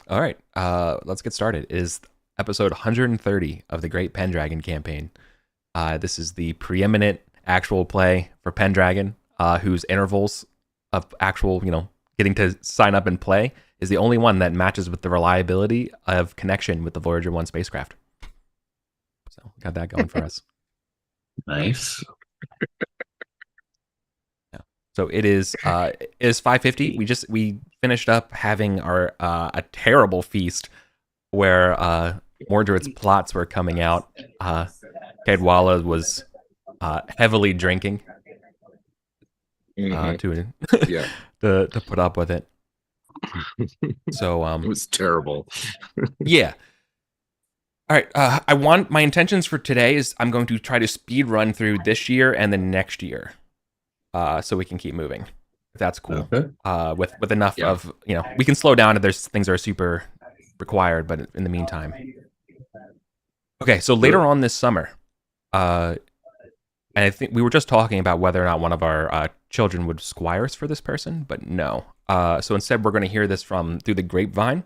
All right, let's get started. It is episode 130 of the Great Pendragon Campaign. This is the preeminent actual play for Pendragon, whose intervals of actual, getting to sign up and play is the only one that matches with the reliability of connection with the Voyager 1 spacecraft. So, got that going for us. Nice. Yeah. So it is 5:50. We finished up having our a terrible feast where Mordred's plots were coming out. Cadwalla was heavily drinking to Yeah, to put up with it. So it was terrible. yeah. All right. My intentions for today is I'm going to try to speed run through this year and the next year, so we can keep moving. If that's cool. Okay. With enough Yeah. of we can slow down if there's things that are super required, but in the meantime. Okay, so later on this summer, and I think we were just talking about whether or not one of our children would squires for this person, but no. So instead, we're going to hear this through the grapevine,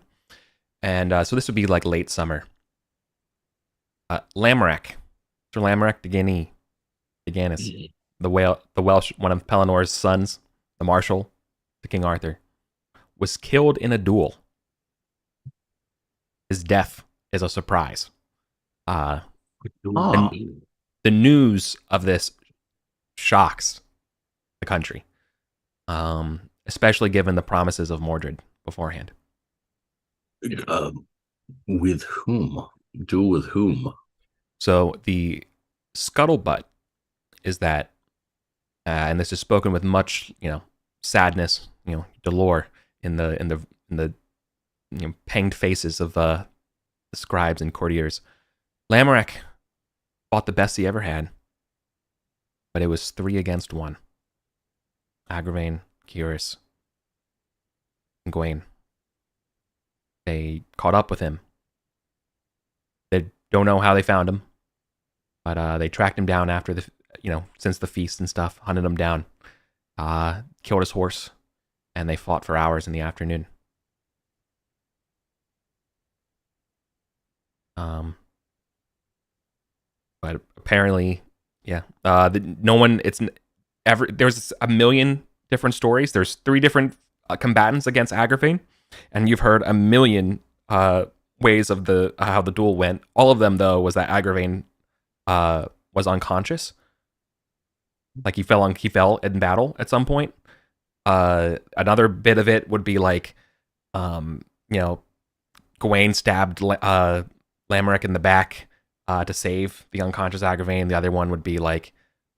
and so this would be like late summer. Lamorak, Sir Lamorak Deganis, the Welsh, one of Pelinor's sons, the Marshal to King Arthur, was killed in a duel. His death is a surprise. The news of this shocks the country, especially given the promises of Mordred beforehand. With whom? Duel with whom? So the scuttlebutt is that, and this is spoken with much, sadness, dolor in the panged faces of the scribes and courtiers. Lamorak fought the best he ever had, but it was 3 against 1. Agravain, Curis, and Gawain. They caught up with him. They don't know how they found him, but they tracked him down after since the feast and stuff, hunted him down, killed his horse, and they fought for hours in the afternoon. But apparently, yeah, no one. There's a million different stories. There's 3 different combatants against Agravain, and you've heard a million ways of how the duel went. All of them, though, was that Agravain was unconscious, like he fell in battle at some point. Another bit of it would be like, Gawain stabbed Lamorak in the back to save the unconscious Agravain. The other one would be like,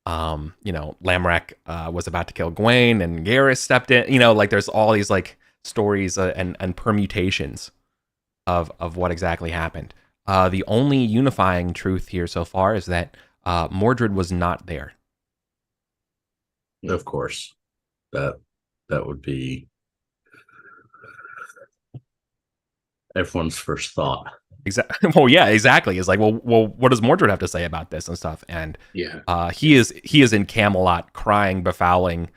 Lamorak was about to kill Gawain and Garrus stepped in. Like there's all these like stories and permutations of what exactly happened. The only unifying truth here so far is that Mordred was not there. Of course, that would be everyone's first thought. Exactly. Well, yeah, exactly. It's like, well, what does Mordred have to say about this and stuff? And Yeah, he is in Camelot, crying, befouling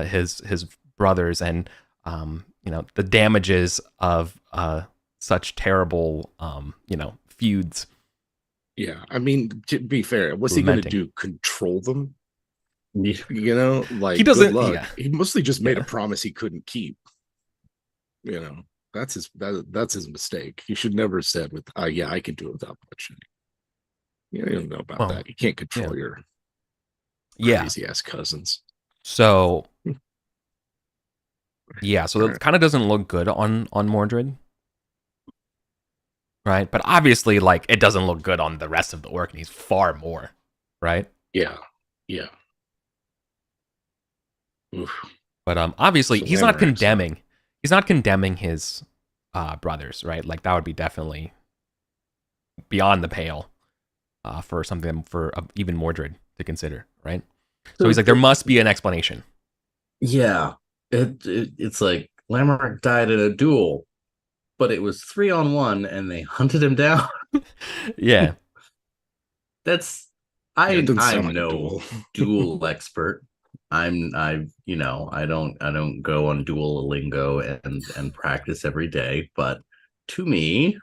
his brothers, and the damages of such terrible feuds. yeah. I mean, to be fair, what's he going to do? Control them? Like He doesn't. Good luck. Yeah. He mostly just made a promise he couldn't keep. That's his mistake. He should never have said with, yeah, I can do it without bloodshed. You don't know about that. You can't control your crazy ass cousins. So yeah, so it kind of doesn't look good on Mordred, right? But obviously, like, it doesn't look good on the rest of the orc, and he's far more, right? Yeah. Oof. But obviously, So he's not Lamorak's condemning. He's not condemning his brothers, right? Like that would be definitely beyond the pale for something for even Mordred to consider, right? So he's like, there must be an explanation. Yeah, it's like Lamorak died in a duel, but it was 3-on-1, and they hunted him down. Yeah, I'm doesn't sound like a no duel. duel expert. I don't go on Duolingo and practice every day, but to me,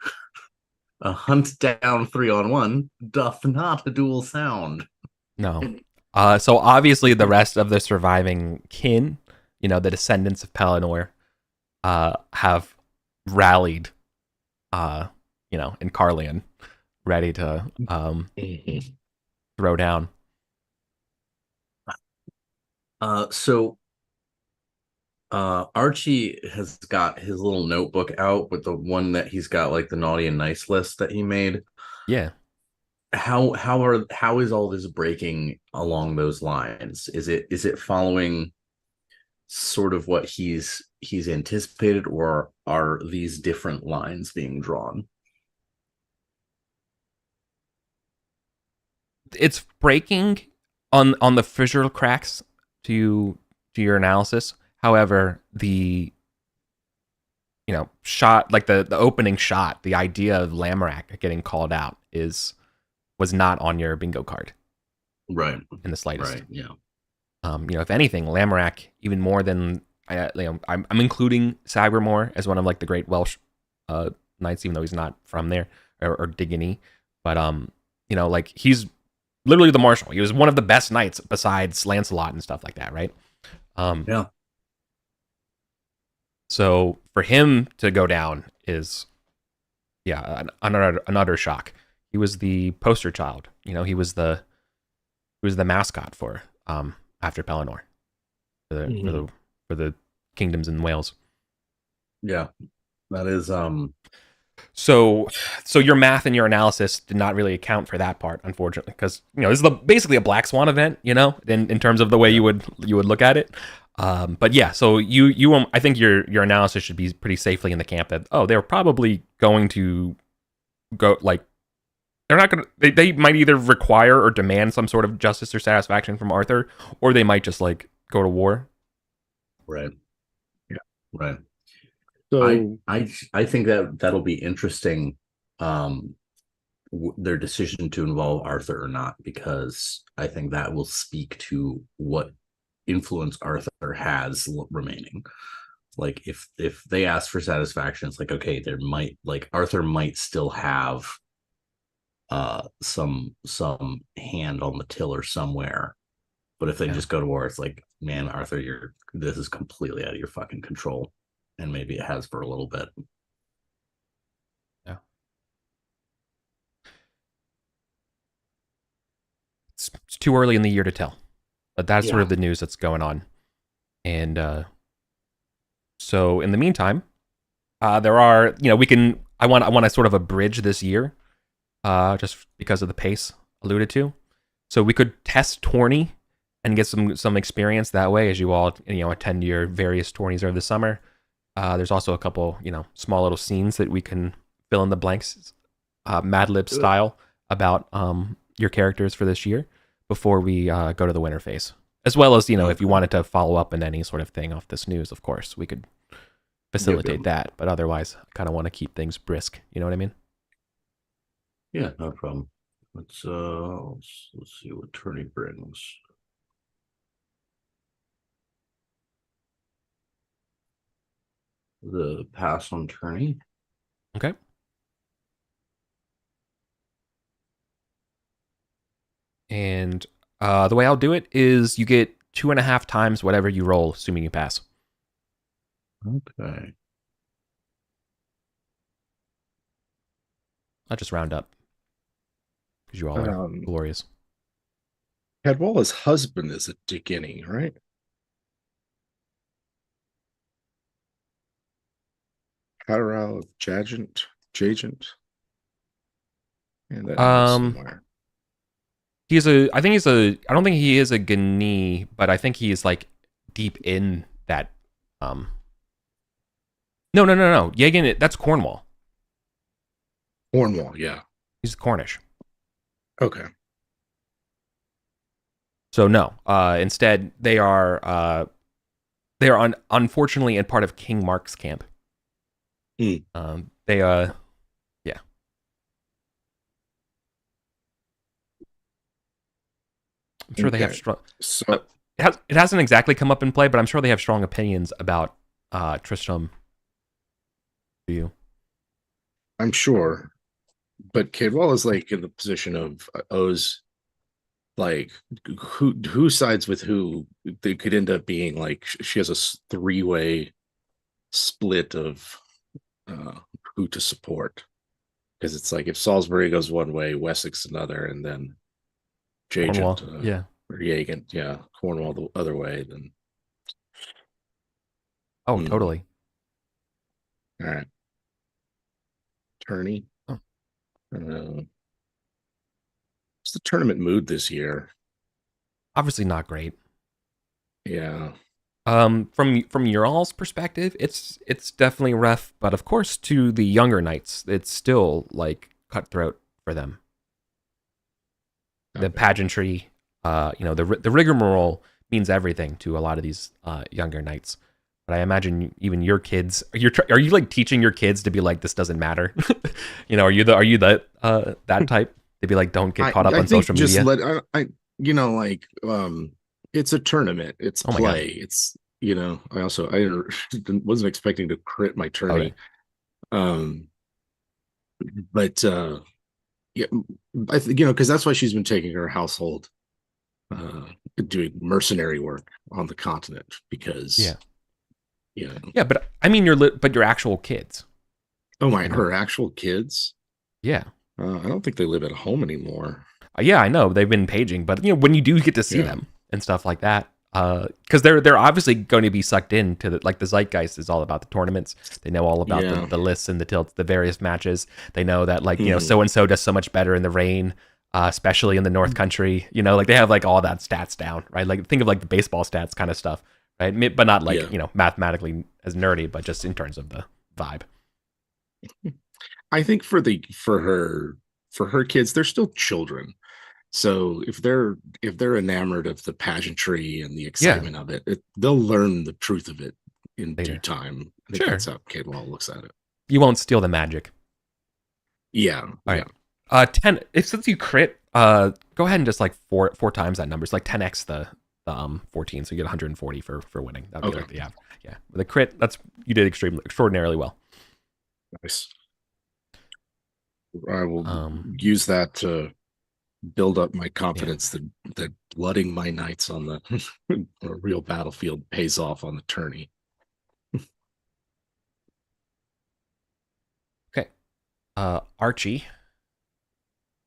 a hunt down 3-on-1 doth not a duel sound. No. So obviously the rest of the surviving kin, the descendants of Pelennor, have rallied, in Carlion, ready to throw down. So Archie has got his little notebook out with the one that he's got, like the naughty and nice list that he made. Yeah. How is all this breaking along those lines? Is it following sort of what he's anticipated, or are these different lines being drawn? It's breaking on the visual cracks to your analysis. However, the shot, like the opening shot, the idea of Lamorak getting called out was not on your bingo card, right? In the slightest, right? Yeah. If anything, Lamorak, even more than I'm including Sagramore as one of like the great Welsh knights, even though he's not from there or Diggany, but like he's literally the marshal. He was one of the best knights besides Lancelot and stuff like that, right? Yeah. So for him to go down is, another shock. He was the poster child. He was the mascot for after Pelennor for the kingdoms in Wales. Yeah, that is So your math and your analysis did not really account for that part, unfortunately, because this is basically a black swan event, in terms of the way you would look at it. But yeah, so you I think your analysis should be pretty safely in the camp that they're probably going to go, like, they're not going to, they might either require or demand some sort of justice or satisfaction from Arthur, or they might just like go to war. Right. Yeah. Right. So I think that'll be interesting, their decision to involve Arthur or not, because I think that will speak to what influence Arthur has remaining. Like if they ask for satisfaction, it's like, okay, there might, like, Arthur might still have some hand on the tiller somewhere, but if they just go to war, it's like, man, Arthur, this is completely out of your fucking control. And maybe it has for a little bit. Yeah. It's too early in the year to tell. But that's sort of the news that's going on. And so in the meantime, there are, I want to sort of abridge this year, just because of the pace alluded to. So we could test tourney and get some experience that way as you all, attend your various tourneys over the summer. There's also a couple, small little scenes that we can fill in the blanks, Mad Lib style, about your characters for this year before we go to the winter phase. As well as, if you wanted to follow up in any sort of thing off this news, of course, we could facilitate that. But otherwise, I kind of want to keep things brisk. You know what I mean? Yeah, no problem. Let's see what tourney brings. The pass on tourney. Okay. And the way I'll do it is you get 2.5 times whatever you roll, assuming you pass. Okay. I'll just round up because you all are glorious. Cadwalla's husband is a Diggany, right? Catterall of Jagent. And that somewhere. I don't think he is a Gani, but I think he is like deep in that. No. Yegan, that's Cornwall. Cornwall, yeah. He's Cornish. Okay. So no. Instead, they are unfortunately in part of King Mark's camp. Yeah. I'm sure they have strong. So it hasn't exactly come up in play, but I'm sure they have strong opinions about Tristram. Do you? I'm sure, but Cadwell is like in the position of owes like who sides with who. They could end up being like she has a three-way split of uh who to support, because it's like if Salisbury goes one way, Wessex another, and then Cornwall. Jagent Yeah. or Yagent, yeah, Cornwall the other way, then Oh, totally. All right. Tourney. Oh. What's the tournament mood this year? Obviously not great. Yeah. From your all's perspective, it's definitely rough, but of course to the younger knights, it's still like cutthroat for them. The pageantry, the rigmarole means everything to a lot of these younger knights. But I imagine even your kids, are you like teaching your kids to be like, this doesn't matter? Are you that type to be like, don't get caught up on social media? Just it's a tournament, it's play, it's I wasn't expecting to crit my tourney. Okay. But yeah, I think because that's why she's been taking her household doing mercenary work on the continent, because but I mean your actual kids. Oh my, her actual kids? Yeah. I don't think they live at home anymore. Yeah, I know they've been paging, but when you do get to see them and stuff like that, because they're obviously going to be sucked into the zeitgeist is all about the tournaments. They know all about the lists and the tilts, the various matches. They know that so and so does so much better in the rain, especially in the North Country. They have like all that stats down, right? Like think of like the baseball stats kind of stuff, right? But not like mathematically as nerdy, but just in terms of the vibe. I think for her kids, they're still children. So if they're enamored of the pageantry and the excitement of it, they'll learn the truth of it in due time. I think that's how Cadwell looks at it. You won't steal the magic. Yeah. All right. 10. Since you crit, go ahead and just like four times that number. It's like 10x the 14, so you get 140 for winning. That'd be like the average. Yeah. With a crit, you did extraordinarily well. Nice. I will use that to build up my confidence that blooding my knights on the real battlefield pays off on the tourney. Okay. Archie.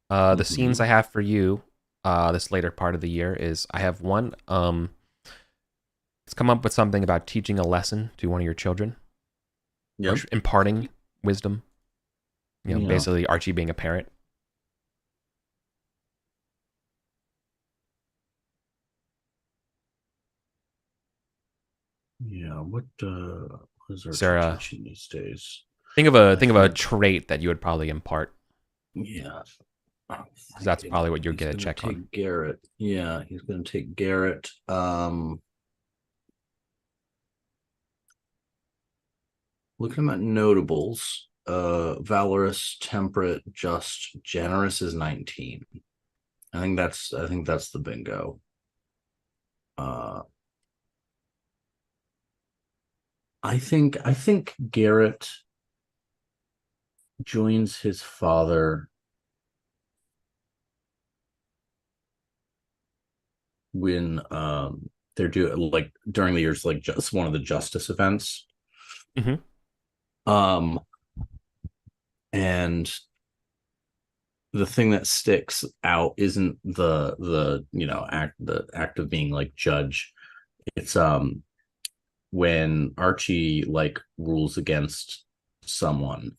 The scenes I have for you this later part of the year is I have one. Let's come up with something about teaching a lesson to one of your children. Yeah. Imparting wisdom. Basically Archie being a parent. Yeah, what is Sarah teaching these days? Think of a trait that you would probably impart. Yeah, that's probably what you're gonna check on. Garrett. Yeah, he's gonna take Garrett. Looking at notables, valorous, temperate, just, generous is 19. I think that's the bingo. I think Garrett joins his father when they're doing like during the years like just one of the justice events. And the thing that sticks out isn't the act of being like judge. It's when Archie like rules against someone,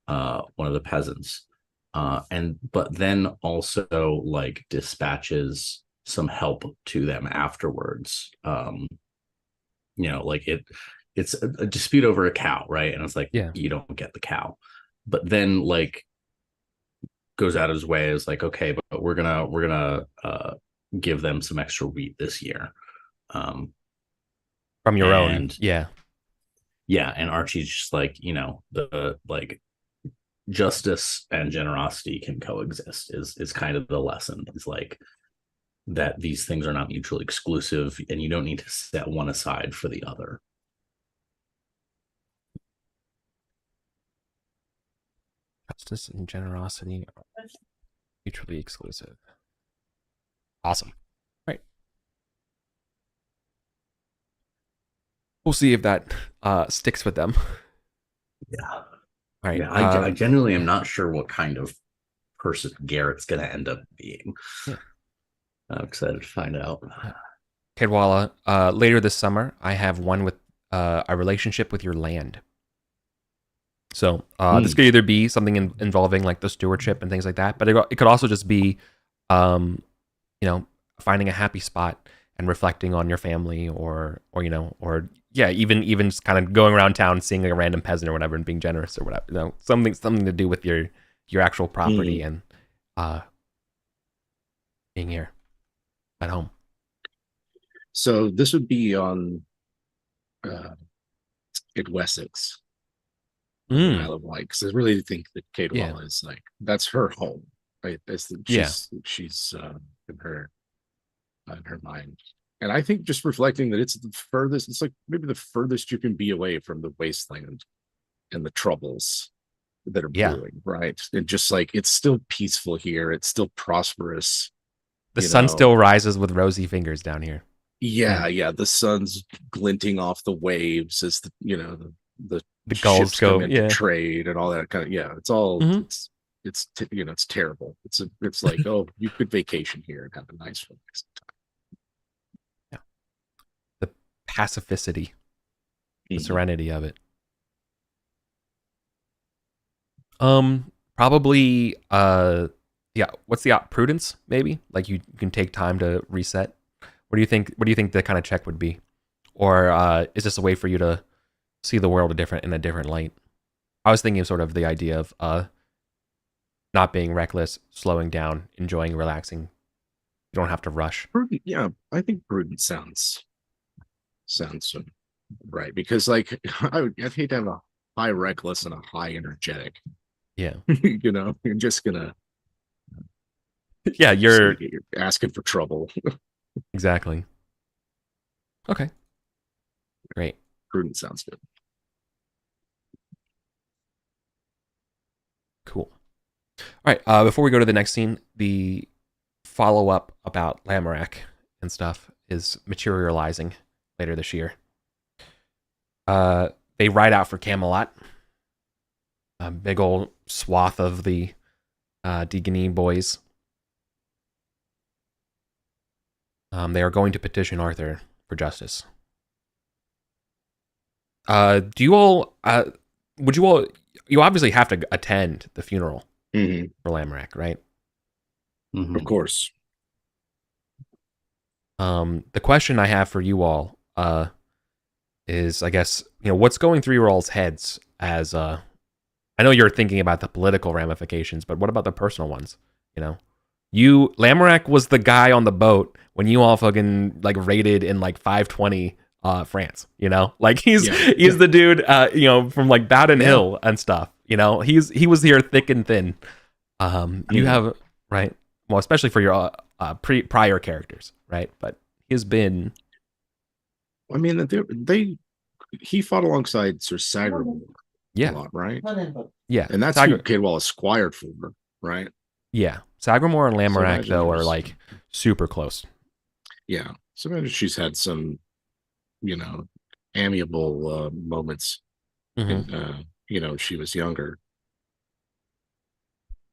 one of the peasants, but then also like dispatches some help to them afterwards. Like it's a dispute over a cow, right? And it's like, you don't get the cow, but then like goes out of his way is like, okay, but we're gonna give them some extra wheat this year. From your own. Yeah. And Archie's just like, the like justice and generosity can coexist is kind of the lesson. It's like that these things are not mutually exclusive and you don't need to set one aside for the other. Justice and generosity are mutually exclusive. Awesome. Right. We'll see if that sticks with them. Yeah. All right. Yeah, I genuinely am not sure what kind of person Garrett's going to end up being. Yeah. I'm excited to find out. Cadwalla, later this summer, I have one with a relationship with your land. So this could either be something involving like the stewardship and things like that, but it could also just be, finding a happy spot and reflecting on your family, or even just kind of going around town, seeing like a random peasant or whatever, and being generous or whatever. Something to do with your actual property and being here at home. So this would be on in Wessex, Isle of Wight, because I really think that Cadwalla is like, that's her home, right? She's in her mind, and I think just reflecting that it's the furthest, it's like maybe the furthest you can be away from the wasteland and the troubles that are brewing, right? And just like, it's still peaceful here, it's still prosperous. The sun still rises with rosy fingers down here. Yeah, the sun's glinting off the waves as the gulls go into trade and all that kind of it's all it's terrible. It's like, oh, you could vacation here and have a nice relaxing time. Yeah, the pacificity, the serenity of it. Probably what's the prudence, maybe? Like you can take time to reset. What do you think the kind of check would be? Or is this a way for you to see the world in a different light? I was thinking of sort of the idea of not being reckless, slowing down, enjoying, relaxing. You don't have to rush. Yeah, I think prudent sounds right, because like I'd hate to have a high reckless and a high energetic. Yeah. You're just gonna you're asking for trouble. Exactly. Okay. Great. Prudent sounds good. Cool. All right. Before we go to the next scene, the follow-up about Lamorak and stuff is materializing later this year. They ride out for Camelot. A big old swath of the Deganine boys. They are going to petition Arthur for justice. Do you all? Would you all? You obviously have to attend the funeral for Lamorak, right? Of course. The question I have for you all is, I guess, what's going through your all's heads as I know you're thinking about the political ramifications, but what about the personal ones? Lamorak was the guy on the boat when you all fucking like raided in like 520 France, like he's the dude from like Bowden Hill and stuff, he was here thick and thin. You have, right, well, especially for your prior characters, right, but he's been, I mean, he fought alongside Sir Sagramore a lot, right? Yeah, and that's who Cadwalla squired for, right? Yeah, Sagramore and Lamorak though are like super close. Yeah, so maybe she's had some, amiable moments. She was younger.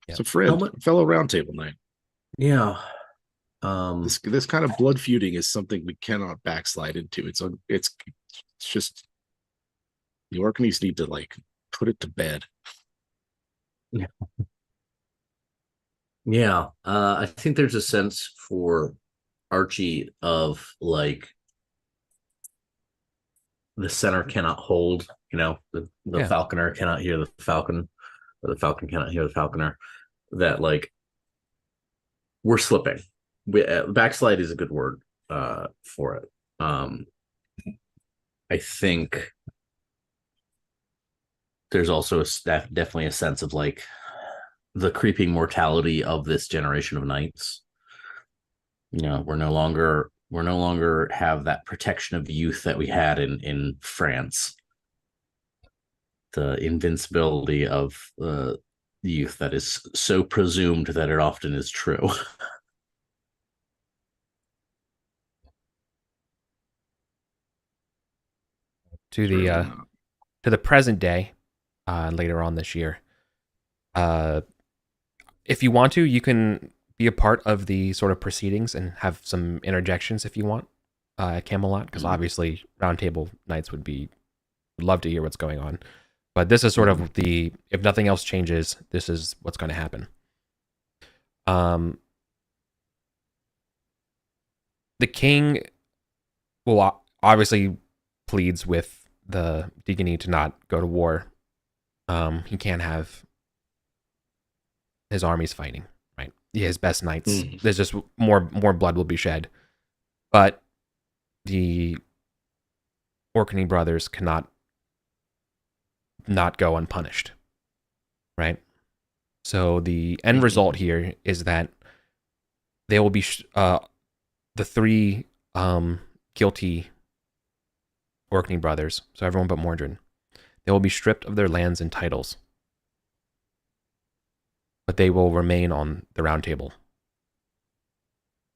Yeah. So fellow roundtable night. Yeah. This kind of blood feuding is something we cannot backslide into. It's just the Orkneys need to like put it to bed. Yeah. Yeah. I think there's a sense for Archie of like the center cannot hold, the falconer cannot hear the falcon, or the falcon cannot hear the falconer, that like we're slipping. Backslide is a good word for it. I think there's also definitely a sense of like the creeping mortality of this generation of knights. We're no longer have that protection of youth that we had in France. The invincibility of youth that is so presumed that it often is true. To the present day, later on this year. If you want to, you can be a part of the sort of proceedings and have some interjections if you want at Camelot, because obviously roundtable nights would love to hear what's going on. But this is sort of if nothing else changes, this is what's going to happen. The king will obviously pleads with the Deacony to not go to war. He can't have his armies fighting, right? His best knights. There's just more blood will be shed. But the Orkney brothers cannot not go unpunished, right? So the end result here is that they will be the three guilty Orkney brothers, so everyone but Mordred, they will be stripped of their lands and titles, but they will remain on the Round Table.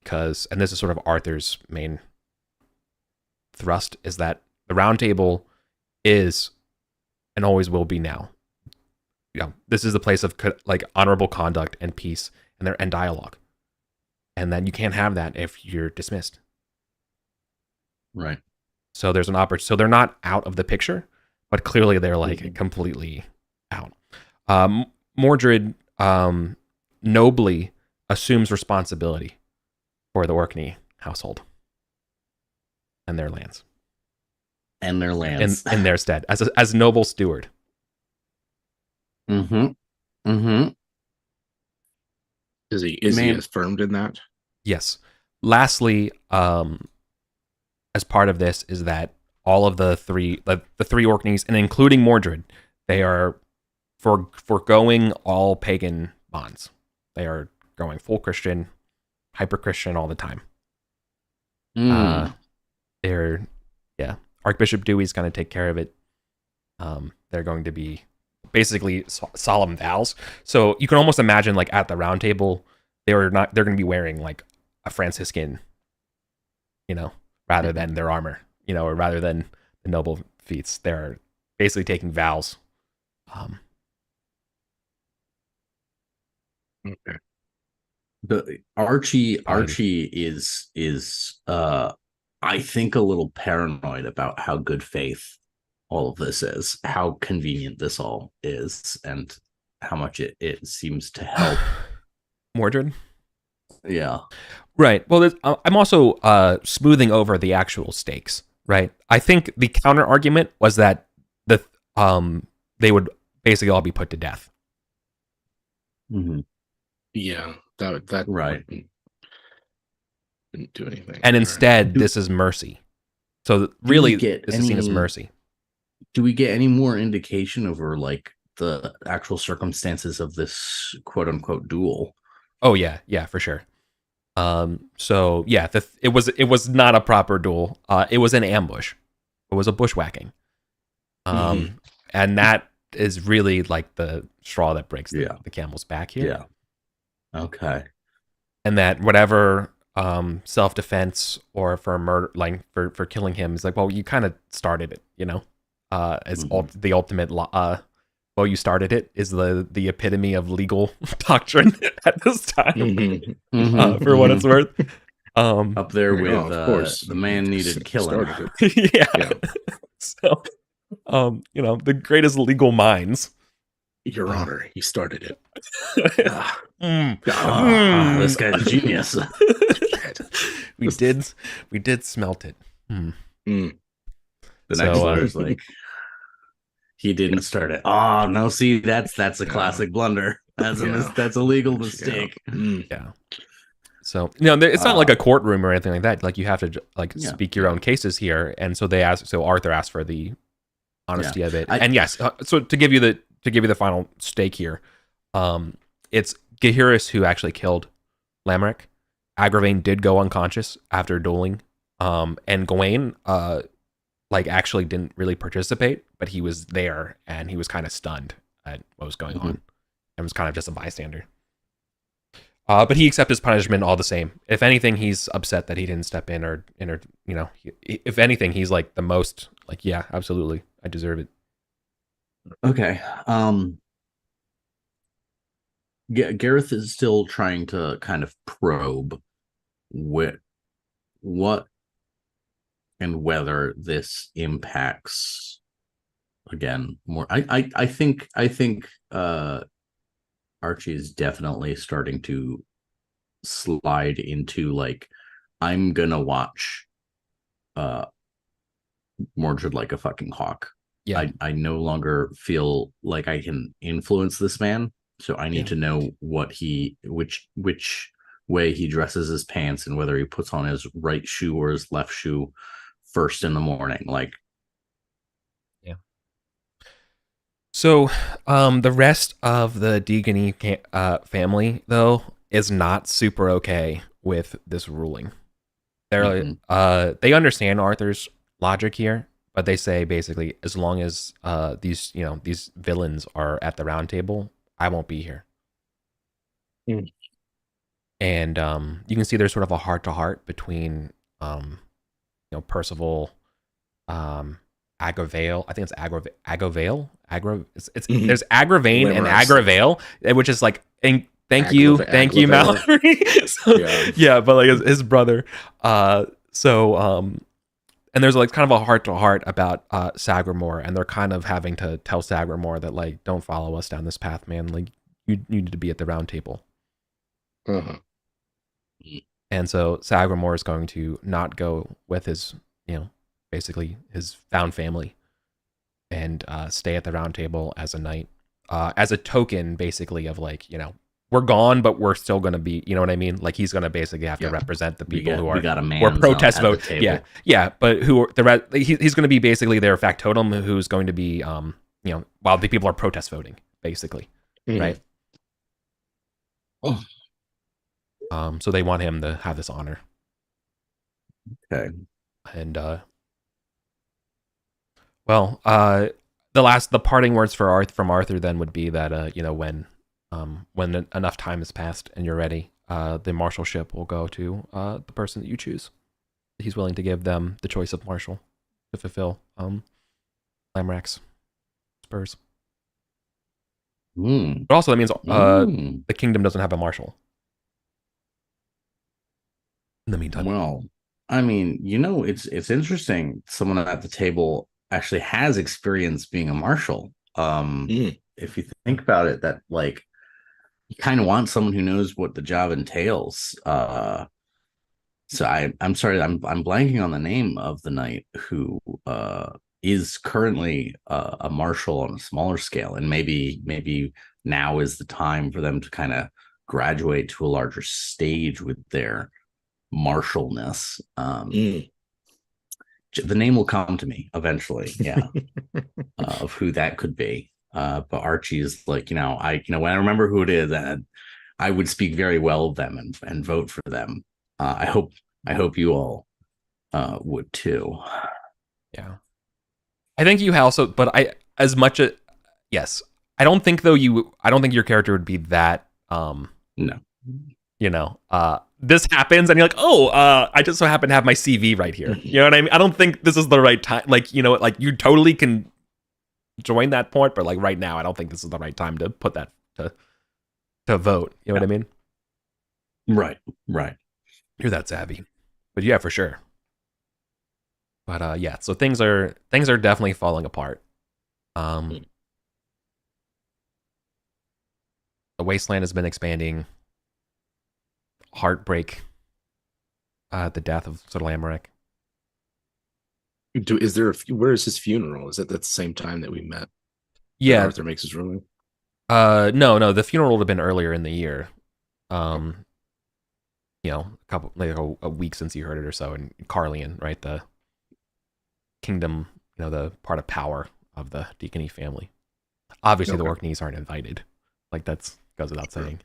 Because, and this is sort of Arthur's main thrust, is that the Round Table is and always will be now. This is the place of like honorable conduct and peace and dialogue, and that you can't have that if you're dismissed. Right. So there's an opportunity. So they're not out of the picture, but clearly they're like completely out. Mordred nobly assumes responsibility for the Orkney household and their lands. And their lands. In their stead, as noble steward. Is he affirmed in that? Yes. Lastly, as part of this is that all of the three Orkneys, and including Mordred, they are foregoing all pagan bonds. They are going full Christian, hyper Christian all the time. Archbishop Dewey's going to take care of it. They're going to be basically solemn vows. So you can almost imagine, like at the Round Table, they're going to be wearing like a Franciscan, rather than their armor, or rather than the noble feats. They're basically taking vows. Okay. The Archie is I think a little paranoid about how good faith all of this is, how convenient this all is, and how much it seems to help Mordred. Yeah. Right. Well, I'm also smoothing over the actual stakes, right? I think the counter argument was that they would basically all be put to death. Mm-hmm. Yeah, that right. Didn't do anything. And instead, this is mercy. So really, this is seen as mercy. Do we get any more indication over like the actual circumstances of this quote unquote duel? Oh yeah, for sure. So yeah, it was not a proper duel. It was an ambush. It was a bushwhacking. And that is really like the straw that breaks the camel's back here. Yeah. Okay. And that whatever self-defense or for murder, like for killing him, is like, well, you kind of started it, as the ultimate well, you started it is the epitome of legal doctrine at this time, for what it's worth. Up there with, of course, the man needed killing. Yeah. So, the greatest legal minds. Your Honor, he started it. This guy's a genius. we did smelt it. The next letter's like, he didn't start it. Oh no! See, that's a classic blunder. That's a legal mistake. Yeah. So it's not like a courtroom or anything like that. Like you have to speak your own cases here, and so Arthur asked for the honesty of it. And yes, so to give you the final stake here, it's Gaheris who actually killed Lamorak. Agravain did go unconscious after dueling, and Gawain actually didn't really participate, but he was there and he was kind of stunned at what was going on. and was kind of just a bystander. But he accepts his punishment all the same. If anything, he's upset that he didn't step in, or if anything, he's like the most like, yeah, absolutely, I deserve it. Okay. Gareth is still trying to kind of probe what and whether this impacts again more. I think Archie is definitely starting to slide into like, I'm gonna watch Mordred like a fucking hawk. Yeah. I no longer feel like I can influence this man, so I need to know which way he dresses his pants, and whether he puts on his right shoe or his left shoe first in the morning. Like, yeah. So, the rest of the Deegany family though is not super okay with this ruling. They're they understand Arthur's logic here, but they say basically, as long as these villains are at the round table, I won't be here. And you can see there's sort of a heart to heart between Percival, Agravale. I think it's Agravale. There's Agravain and Agravale, which is like, and thank you, Mallory. Yeah, but like his brother. And there's like kind of a heart to heart about Sagramore, and they're kind of having to tell Sagramore that like, don't follow us down this path, man. Like, you need to be at the round table. And so Sagramore is going to not go with his, basically his found family, and stay at the round table as a knight, as a token, basically, of like, we're gone, but we're still going to be, you know what I mean? Like, he's going to basically have to represent the people who are protest vote. Yeah. But he's going to be basically their factotum, who's going to be, while the people are protest voting, basically, right? So they want him to have this honor. Okay. And the parting words from Arthur then would be that when enough time has passed and you're ready, the marshalship will go to the person that you choose. He's willing to give them the choice of marshal to fulfill Lamorak's spurs. But also that means the kingdom doesn't have a marshal in the meantime. Well, I mean, it's interesting. Someone at the table actually has experience being a marshal. If you think about it, that like, you kind of want someone who knows what the job entails. So I'm sorry, I'm blanking on the name of the knight who is currently a marshal on a smaller scale, and maybe now is the time for them to kind of graduate to a larger stage with their marshalness. The name will come to me eventually, of who that could be. But Archie's like, when I remember who it is, and I would speak very well of them and vote for them. I hope you all would too. Yeah, I think you also, but yes, I don't think your character would be that. No. This happens and you're like, I just so happen to have my CV right here. You know what I mean? I don't think this is the right time. Like, like you totally can join that point, but like right now, I don't think this is the right time to put that to vote. You know what I mean? Right. You're that savvy, but yeah, for sure. But so things are definitely falling apart. The wasteland has been expanding. Heartbreak. The death of Sir Lamorak. Where is his funeral? Is it at the same time that we met? Yeah, Arthur makes his ruling. No, the funeral would have been earlier in the year. A couple, like a week since you heard it or so, in Carlion, right? The kingdom, the part of power of the Deacony family. Obviously, the Orkneys aren't invited. Like, that's goes without saying.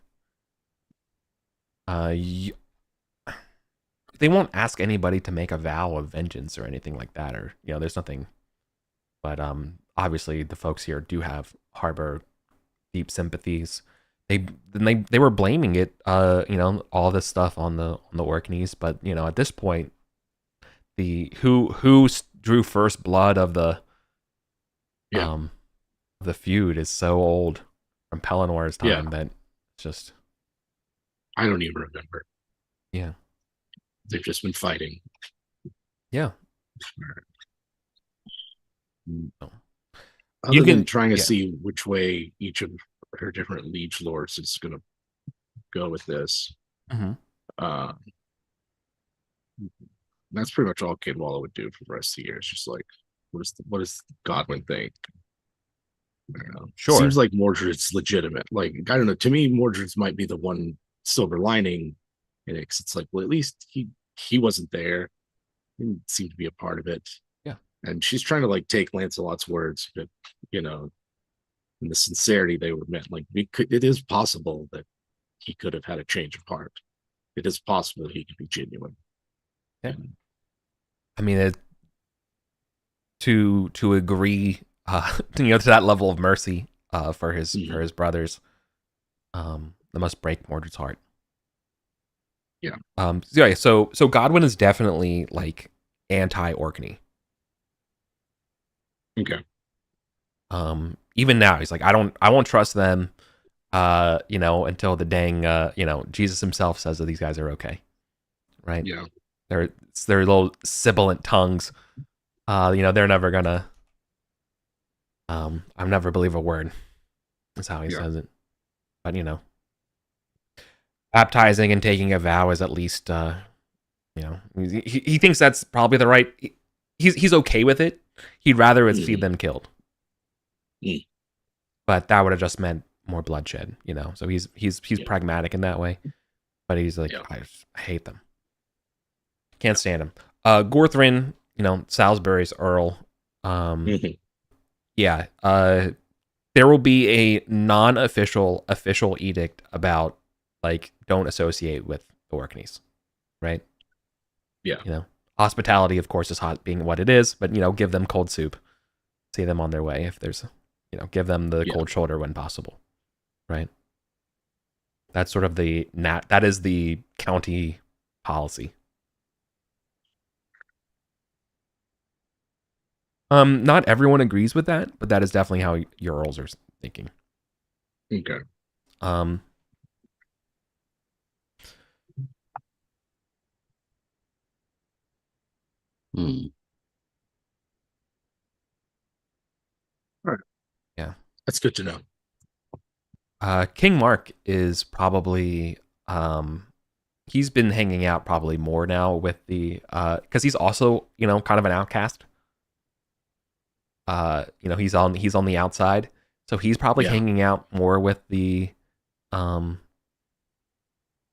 They won't ask anybody to make a vow of vengeance or anything like that, or there's nothing. But obviously, the folks here do harbor deep sympathies they were blaming it, all this stuff on the Orkneys, but at this point, who drew first blood of Yeah. the feud is so old from Pelinor's Yeah. time that it's just I don't even remember. yeah. They've just been fighting. Yeah. Other You than can trying to yeah. see which way each of her different liege lords is going to go with this. Mhm. Uh, that's pretty much all Kidwalla would do for the rest of the year. It's just like, what does Godwin think? I don't know. Sure. Seems like Mordred's legitimate. Like, I don't know. To me, Mordred's might be the one silver lining in it. 'Cause it's like, well, at least he wasn't there. He didn't seem to be a part of it. Yeah. And she's trying to like take Lancelot's words, but you know, and the sincerity they were meant. Like, it is possible that he could have had a change of heart. It is possible he could be genuine. Yeah. I mean, to agree, to that level of mercy, for his brothers, that must break Mordred's heart. Yeah. So Godwin is definitely like anti-Orkney. Okay. Even now he's like, I won't trust them, until the dang, Jesus himself says that these guys are okay, right? Yeah. Their little sibilant tongues, they're never gonna, I'll never believe a word. That's how he says it. But baptizing and taking a vow is at least, he thinks that's probably the right. He's okay with it. He'd rather it see them killed. But that would have just meant more bloodshed, So he's pragmatic in that way. But he's like, I hate them. Can't stand him. Gorthrin, Salisbury's Earl. Yeah. There will be a non-official official edict about like don't associate with the Orkneys, right? Yeah. Hospitality, of course, is hot being what it is, but give them cold soup, see them on their way if there's, give them the cold shoulder when possible, right? That's sort of that is the county policy. Not everyone agrees with that, but that is definitely how your earls are thinking. Okay. All right. Yeah. That's good to know. King Mark is probably, he's been hanging out probably more now with the, because he's also, kind of an outcast. He's on the outside, so he's probably hanging out more with the,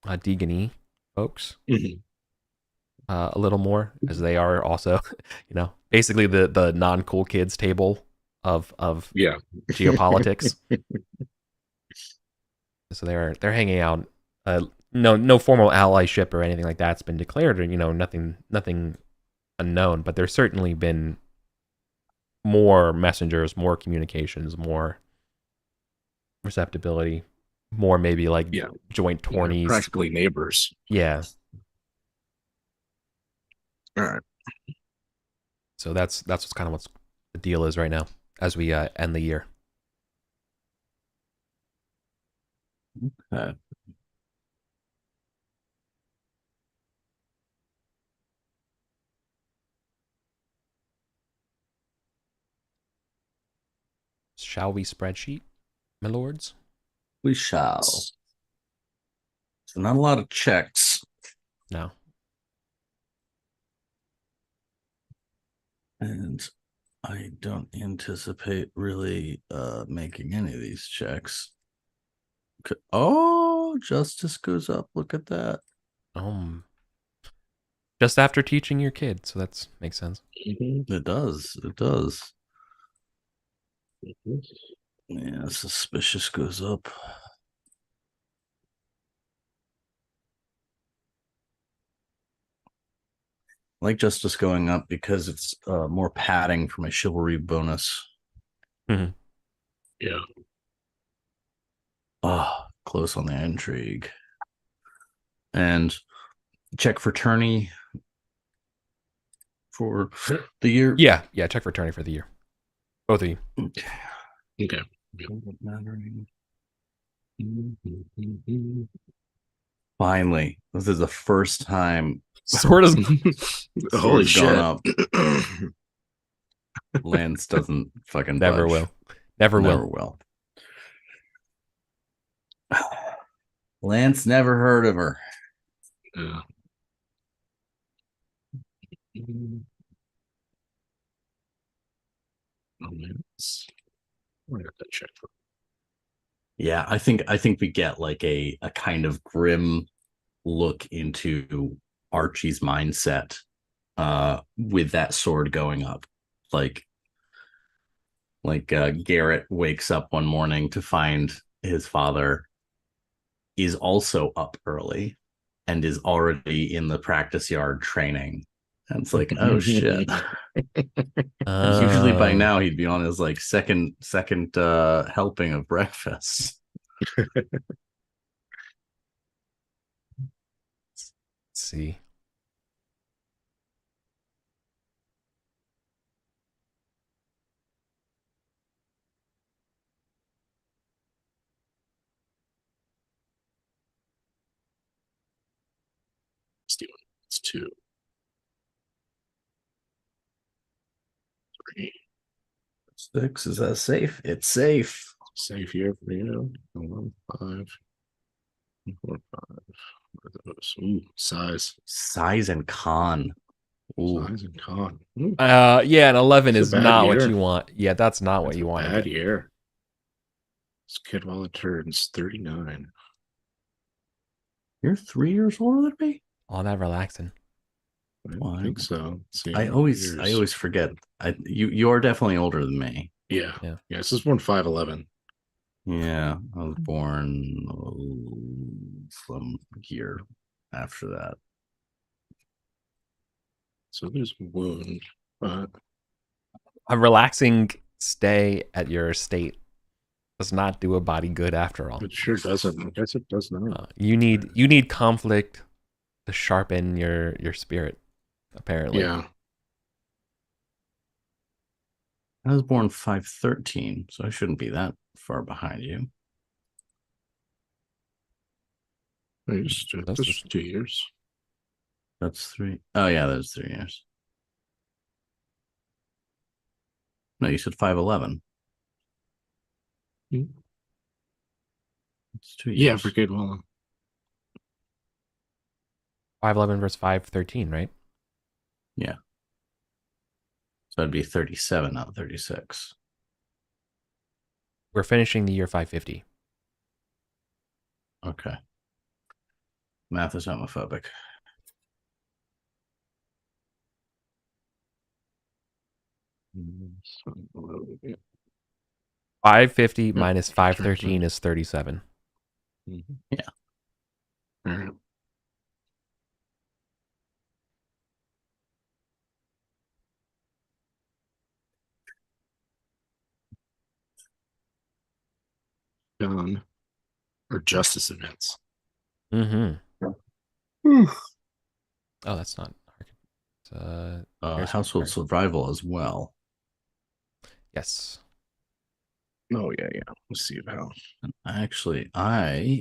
Deganey folks. A little more, as they are also, basically the non-cool kids table of geopolitics. So they're hanging out. No formal allyship or anything like that's been declared, or nothing unknown. But there's certainly been more messengers, more communications, more receptibility, more maybe like joint tourneys, practically neighbors. Yeah. All right. So that's what's kind of what's the deal is right now as we end the year. Okay. Shall we spreadsheet, my lords? We shall. So not a lot of checks. No. And I don't anticipate really making any of these checks. Oh, justice goes up. Look at that. Just after teaching your kid, so that makes sense. It does. It does. Yeah, suspicious goes up. I like justice going up because it's more padding for my chivalry bonus. Mm-hmm. Yeah. Oh, close on the intrigue. And check for tourney for the year. Yeah, check for tourney for the year. Both of you. Okay. Finally, this is the first time Sword is Holy sword's shit. gone up. Lance doesn't fucking never budge. will. Never will. will. Lance never heard of her. Yeah. Oh, man. We're gonna have to check for. Yeah, I think we get like a kind of grim look into Archie's mindset with that sword going up. Like Garrett wakes up one morning to find his father is also up early and is already in the practice yard training. And it's like, oh shit. Usually by now he'd be on his like second helping of breakfast. Let's see. It's 2. 3. 6, is that safe? It's safe. Safe here for you. 1, 5. 4, 5. What are those? Ooh, Size and con. Ooh. Size and con. Ooh, Yeah, an 11 It's is a bad not what year. you want. Yeah, that's not what you want. bad year. This kid while it turns 39. You're 3 years older than me? All that relaxing. I think so. I always forget. You are definitely older than me. Yeah. Yeah. This is born 5'11". Yeah, I was born some year after that. So there's wound, but A relaxing stay at your estate does not do a body good after all. it sure doesn't. I guess it does not. You need conflict to sharpen your spirit, apparently. Yeah. I was born 5/13, so I shouldn't be that far behind you. This is 2 years. That's 3. Oh yeah, that's 3 years. No, you said 5'11". It's 2 years. Yeah, for Kid Wallen. 5'11 versus 5'13, right? Yeah. So it'd be 37, not 36. We're finishing the year 550. Okay. Math is homophobic. Yeah. 550 minus 513 is 37. Mm-hmm. Yeah. All right. Done. Or justice events. Mm-hmm. Oh, that's not Household survival as well. Yes. Oh yeah. Let's see how. I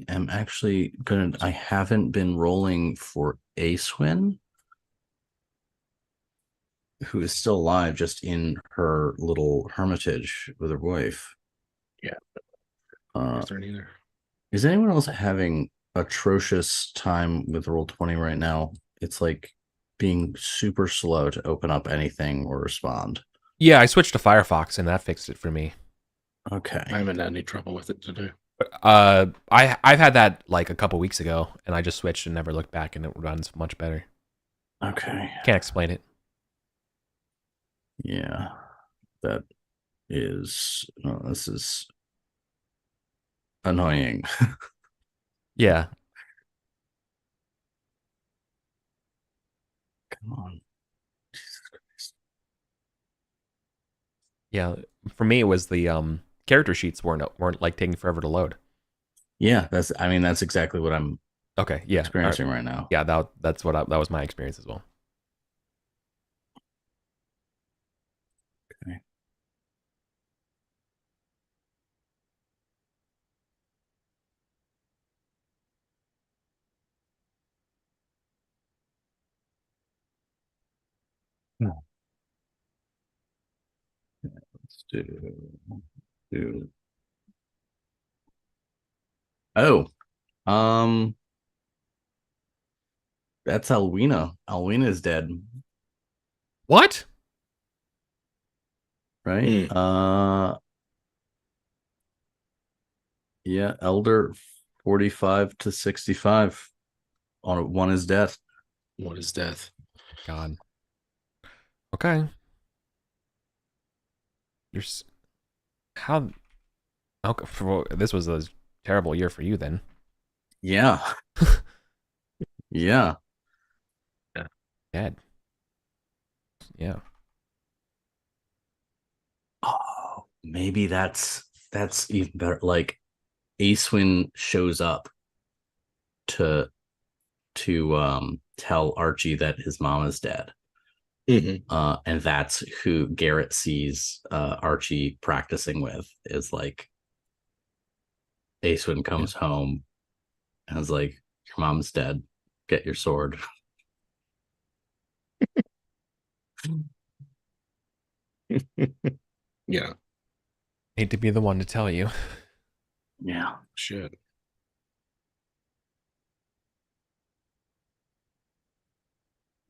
am actually gonna. I haven't been rolling for Acewin, who is still alive, just in her little hermitage with her wife. Yeah. Either. Is anyone else having atrocious time with Roll20 right now? It's like being super slow to open up anything or respond. Yeah, I switched to Firefox and that fixed it for me. Okay. I haven't had any trouble with it today. I've had that like a couple weeks ago, and I just switched and never looked back, and it runs much better. Okay. Can't explain it. Yeah, that is. Oh, this is annoying. Yeah. Come on. Jesus Christ. Yeah. For me, it was the character sheets weren't like taking forever to load. Yeah, that's exactly what I'm Okay, yeah, experiencing right now. yeah. That was my experience as well. Okay. Let's do. Oh, um, that's Alwina. Alwina is dead, What? right? Mm. Yeah, Elder 45 to 65 on one is death. What is death? God. Okay. You're how? Okay, this was a terrible year for you then. Yeah. Yeah. Dead. Yeah. Oh, maybe that's even better. Like Acewin shows up to tell Archie that his mom is dead. Mm-hmm. And that's who Garrett sees Archie practicing with, is like Acewin comes home and is like, your mom's dead. Get your sword. Yeah. Hate to be the one to tell you. Yeah. Shit.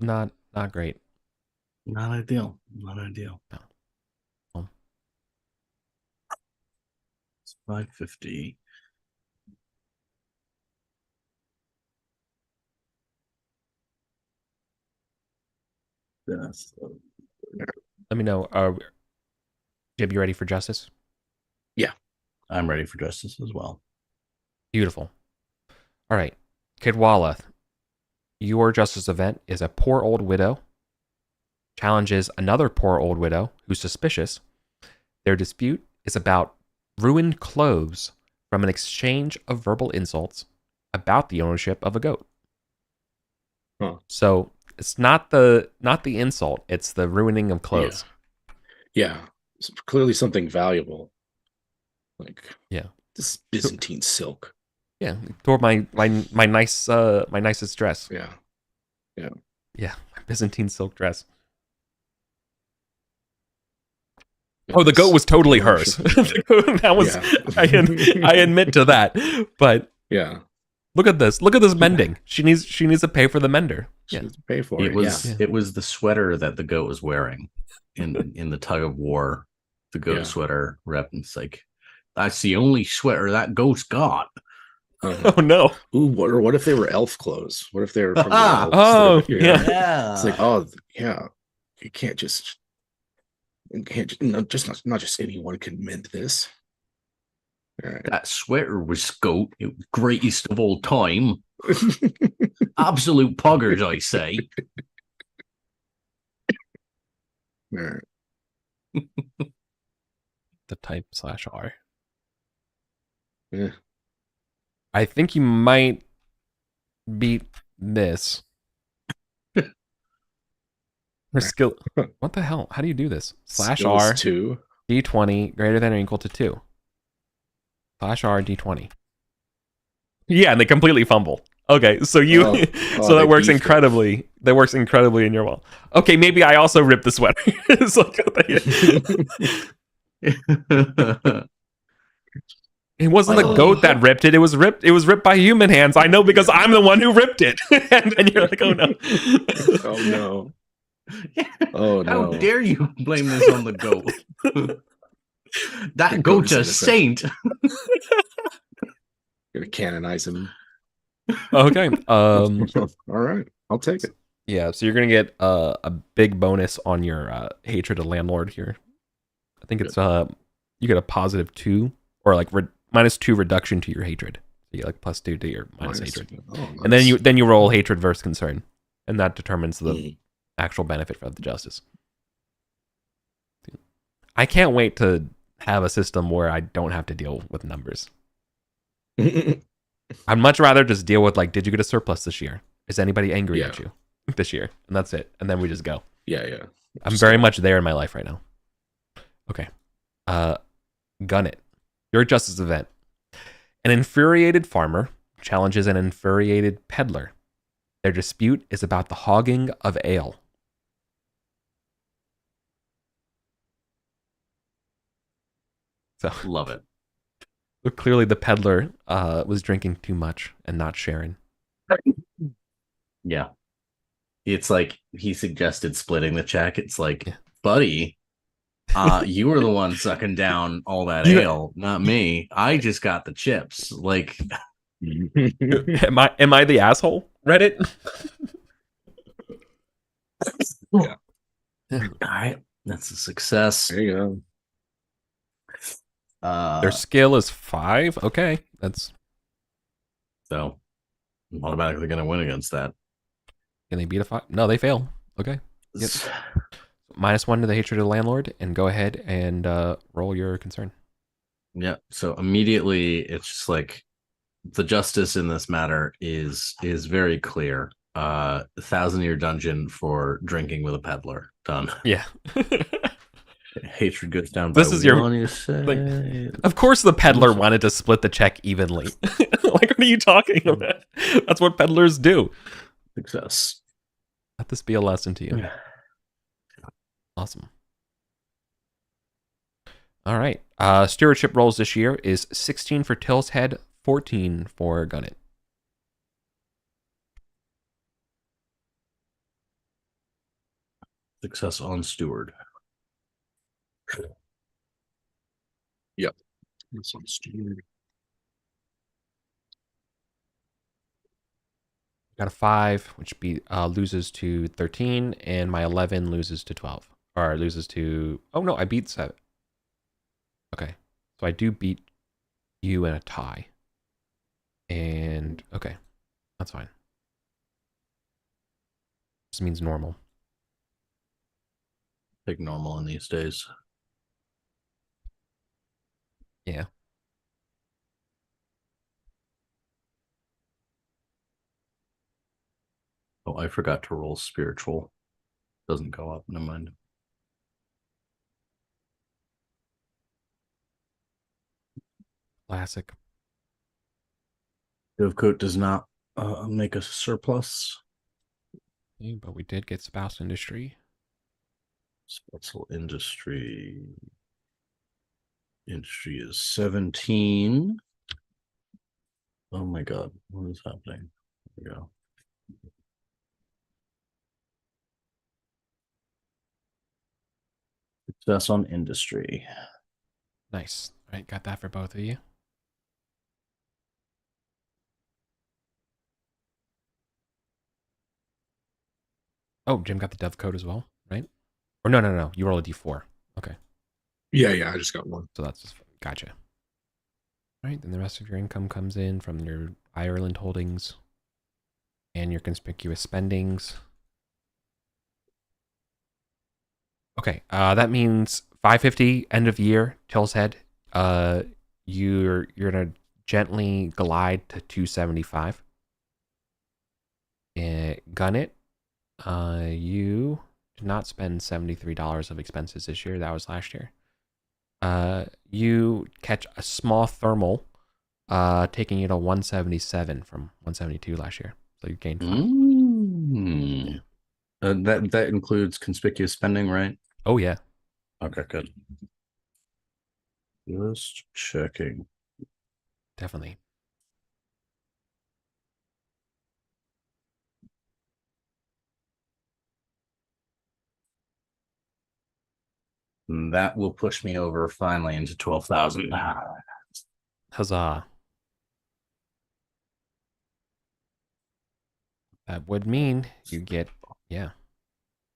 Not great. Not ideal. Not ideal. No. Well, It's 550. That's let me know. Jib, you ready for justice? Yeah. I'm ready for justice as well. Beautiful. All right. Kidwala, your justice event is a poor old widow challenges another poor old widow who's suspicious. Their dispute is about ruined clothes from an exchange of verbal insults about the ownership of a goat. Huh. So it's not the insult, it's the ruining of clothes. Yeah. It's clearly something valuable. Like Yeah. this Byzantine silk. Yeah. Toward my nicest dress. Yeah. Yeah. Yeah. My Byzantine silk dress. Oh, the goat was totally hers. That was I admit to that. But yeah. look at this. Look at this mending. She needs to pay for the mender. She Yeah. needs to pay for It it. was Yeah. it was the sweater that the goat was wearing in the tug of war. The goat sweater rep. It's like, that's the only sweater that goat's got. Oh no. Ooh, what if they were elf clothes? What if they were from the elves? Oh, Yeah. It's like, oh yeah. You can't just not just anyone can mend this. All right. That sweater was goat. It was greatest of all time. Absolute poggers, I say. All right. The type /R. Yeah. I think you might beat this. Her skill. What the hell? How do you do this? /R 2 D20 greater than or equal to 2. /R D20. Yeah, and they completely fumble. Okay, so you so that works incredibly. It. That works incredibly in your wall. Okay, maybe I also ripped the sweater. It's like, it wasn't the goat that ripped it. It was ripped by human hands. I know because I'm the one who ripped it. And you're like, oh no. Oh no. Oh no. How dare you blame this on the goat? That goat's a saint. Gonna canonize him. Okay. All right. I'll take it. Yeah, so you're gonna get a big bonus on your hatred of landlord here. I think it's you get a +2 or like -2 reduction to your hatred. So you get like +2 to your minus hatred. Oh, nice. And then you roll hatred versus concern, and that determines the actual benefit of the justice. I can't wait to have a system where I don't have to deal with numbers. I'd much rather just deal with, like, did you get a surplus this year? Is anybody angry Yeah. at you this year? And that's it. And then we just go. Yeah. I'm Just very go. much there in my life right now. Okay. Gun it. Your justice event. An infuriated farmer challenges an infuriated peddler. Their dispute is about the hogging of ale. So Love it. clearly the peddler was drinking too much and not sharing. Yeah. It's like he suggested splitting the check. It's like, Yeah. buddy, you were the one sucking down all that You- ale, not me. I just got the chips. Like, Am I the asshole? Reddit? Yeah. all right, that's a success. There you go. Their skill is 5. Okay, that's. So I'm automatically going to win against that. Can they beat a 5? No, they fail. Okay. Yep. -1 to the hatred of the landlord, and go ahead and roll your concern. Yeah. So immediately, it's just like the justice in this matter is very clear. 1,000-year dungeon for drinking with a peddler. Done. Yeah. Hatred goes down. This by is your- one, you say. Like, of course the peddler wanted to split the check evenly. Like, what are you talking about? That's what peddlers do. Success. Let this be a lesson to you. Awesome. All right. Stewardship rolls this year is 16 for Till's Head, 14 for Gunnet. Success on steward. This one's stupid. Got a 5, which loses to 13, and my 11 loses to 12. Or loses to... Oh, no, I beat 7. Okay. So I do beat you in a tie. And... Okay. That's fine. This means normal. Big normal in these days. Yeah. Oh, I forgot to roll spiritual. Doesn't go up. Never mind. Classic. Dovecoat does not make a surplus. Okay, but we did get spouse industry. Spousal industry. Industry is 17. Oh my god, what is happening? There we go. Success on industry. Nice. All right, got that for both of you. Oh, Jim got the dove code as well, right? Or no. You roll a d4. Okay. Yeah, I just got one. So that's just gotcha. All right, then the rest of your income comes in from your Ireland holdings and your conspicuous spendings. Okay, that means 550 end of year, Till's Head. You're gonna gently glide to 275. Gun it. You did not spend $73 of expenses this year. That was last year. You catch a small thermal, taking you to 177 from 172 last year. So you gained 5. That includes conspicuous spending, right? Oh yeah. Okay, good. Just checking. Definitely. That will push me over finally into 12,000. Huzzah. That would mean you get, yeah.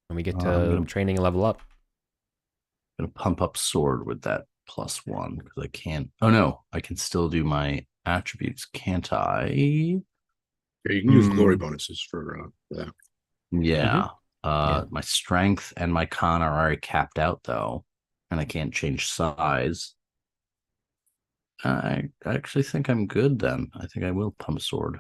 When we get to training and level up. I'm going to pump up sword with that +1 because I can't. Oh no, I can still do my attributes, can't I? Yeah, you can use glory bonuses for that. Yeah. Yeah. My strength and my con are already capped out though, and I can't change size. I actually think I'm good then. I think I will pump sword.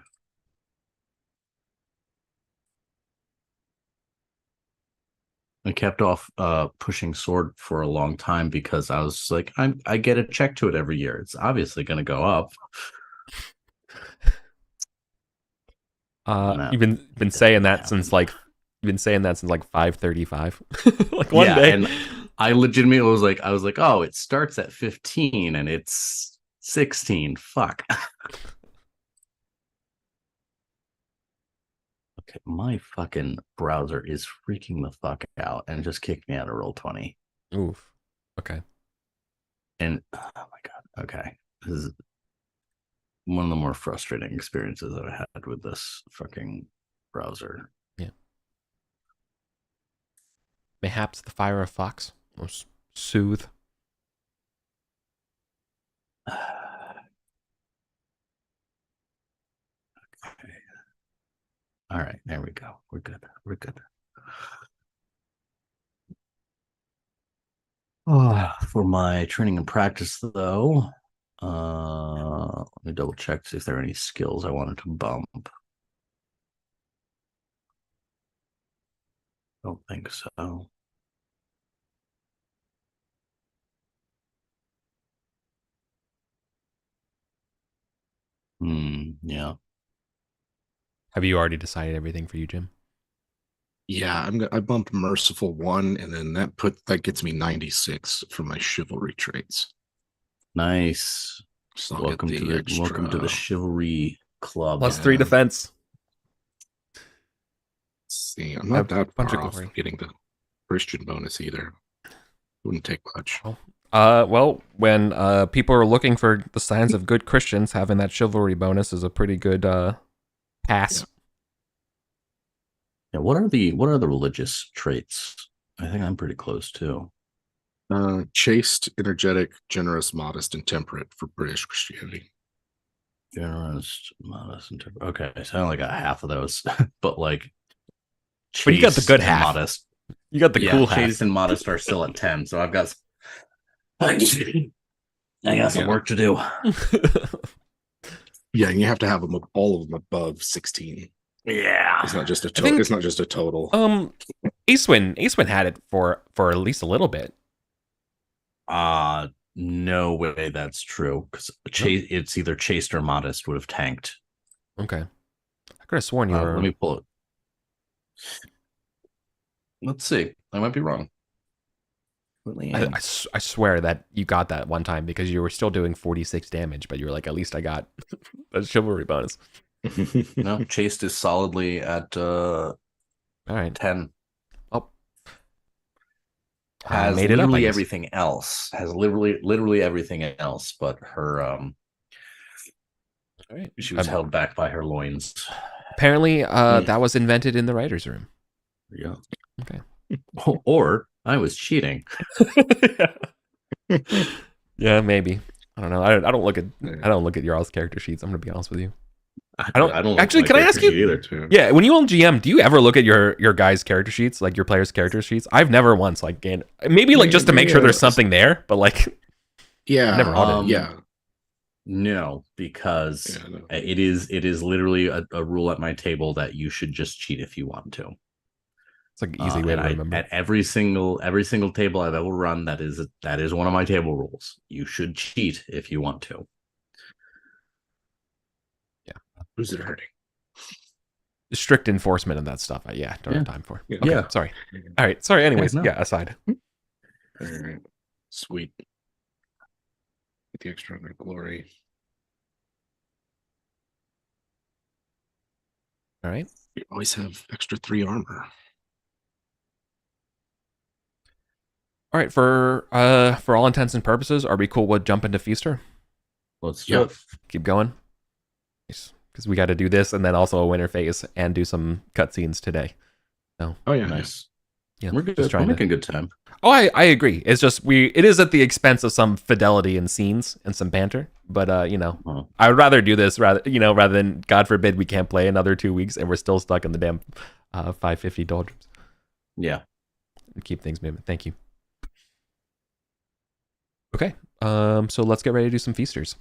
I kept off pushing sword for a long time because I was like, I get a check to it every year. It's obviously going to go up. You've been saying that since like 5:35. Like one day. And I legitimately I was like, oh, it starts at 15 and it's 16. Fuck. Okay, my fucking browser is freaking the fuck out and just kicked me out of Roll20. Oof. Okay. And oh my god. Okay. This is one of the more frustrating experiences that I had with this fucking browser. Yeah. Mayhaps the fire of Fox will soothe. Okay. All right, there we go. We're good. We're good. For my training and practice, though, let me double check to see if there are any skills I wanted to bump. Don't think so. Yeah. Have you already decided everything for you, Jim? Yeah, I bumped Merciful 1, and then that gets me 96 for my chivalry traits. Nice. So I'll welcome get to the chivalry club. +3 defense. See, I'm not that bunch far of off glory. getting the Christian bonus either. Wouldn't take much. Well, when people are looking for the signs of good Christians, having that chivalry bonus is a pretty good pass. Yeah, what are the religious traits? I think I'm pretty close too. Chaste, energetic, generous, modest, and temperate for British Christianity. Generous, modest, and temperate. Okay, so I only got half of those, but like, but you got the good half. Modest. You got the cool half. Chaste and modest are still at 10, so I've got. I got some work to do. Yeah, and you have to have them all of them above 16. Yeah, it's not just a total. It's not just a total. Acewin had it for at least a little bit. No way that's true, because it's either chaste or modest would have tanked. Okay, I could have sworn you were. Let me pull it. Let's see. I might be wrong. I swear that you got that one time because you were still doing 46 damage, but you were like, at least I got a chivalry bonus. No, chaste is solidly at all right, 10. Oh, has made literally everything else. Has literally everything else, but her all right. She was held back by her loins. Apparently, that was invented in the writer's room. Yeah. Okay. Or I was cheating. Yeah, maybe. I don't know. I don't look at your all's character sheets. I'm gonna be honest with you. I don't actually. Can I ask you? Either, too. Yeah, when you own GM, do you ever look at your guys' character sheets, like your players' character sheets? I've never once maybe like just to make sure there's something there, but like never. No, because it is literally a rule at my table that you should just cheat if you want to. It's like an easy way to remember. At every single table I've ever run, that is one of my table rules. You should cheat if you want to. Yeah. Who's it hurting? Strict enforcement of that stuff. Don't have time for. Yeah. Okay, sorry. All right. Sorry. Anyways, aside. All right. Sweet. Get the extra under glory. All right. You always have extra 3 armor. All right, for all intents and purposes, are we cool with jumping to Feaster? Let's do it. Keep going. Because we got to do this and then also a winter phase and do some cutscenes today. So. Oh yeah, nice. Yeah, we're good. We're making good time. Oh, I agree. It's just it is at the expense of some fidelity in scenes and some banter. But I would rather do this rather than, God forbid, we can't play another 2 weeks and we're still stuck in the damn 550 doldrums. Yeah. Keep things moving. Thank you. Okay, so let's get ready to do some feasters.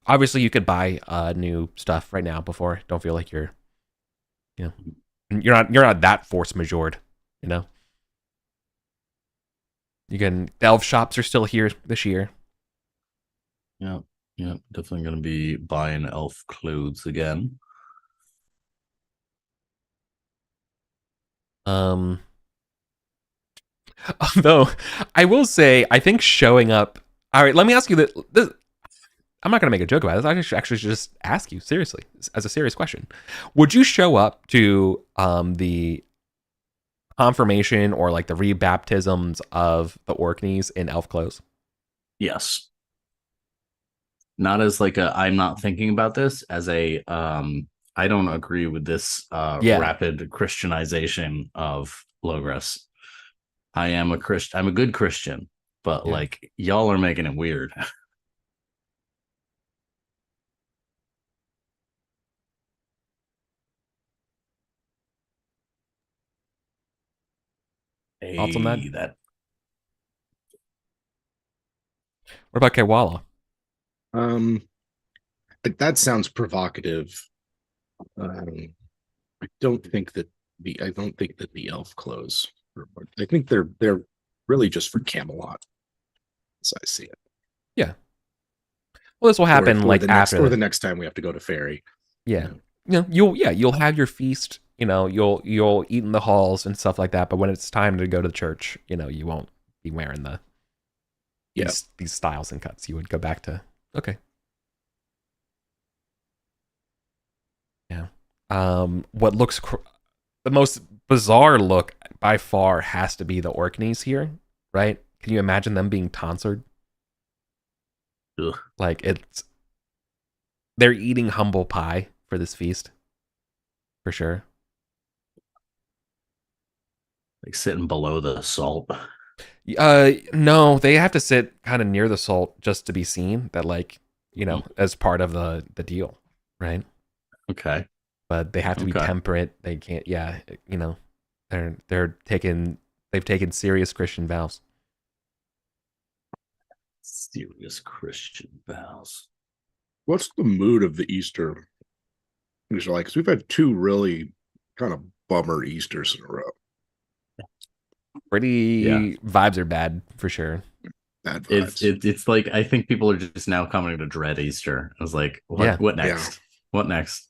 Obviously, you could buy new stuff right now before. Don't feel like you're, you know, you're not that force majeured, you know. You can. The elf shops are still here this year. Yeah, yeah, definitely gonna be buying elf clothes again. Although I will say, I think showing up. All right, let me ask you this. I'm not going to make a joke about this. I should actually just ask you seriously, as a serious question. Would you show up to the confirmation or like the rebaptisms of the Orkneys in elf clothes? Yes. Not as like a I'm not thinking about this, as a I don't agree with this Yeah. rapid Christianization of Logres. I am a Christian. I'm a good Christian, but Yeah. like y'all are making it weird. Thoughts on that? That What about Kewala? Um, that sounds provocative. I don't think that the elf clothes. I think they're really just for Camelot, as I see it. Yeah. Well, this will happen Or like the after the next time we have to go to Fairy. Yeah. You'll have your feast, you'll eat in the halls and stuff like that, but when it's time to go to the church, you won't be wearing these styles and cuts. You would go back to okay. Yeah. What looks the most bizarre look by far has to be the Orkneys here, right? Can you imagine them being tonsured? Ugh. Like they're eating humble pie for this feast. For sure. like sitting below the salt. No, they have to sit kind of near the salt just to be seen. That as part of the deal, right? Okay. But they have to be temperate. They can't. Yeah, they've taken serious Christian vows. Serious Christian vows. What's the mood of the Easter? Because like, 'cause we've had two really kind of bummer Easters in a row. Pretty vibes are bad for sure. Bad vibes. It's like I think people are just now coming to dread Easter. I was like, what next? Yeah. What next?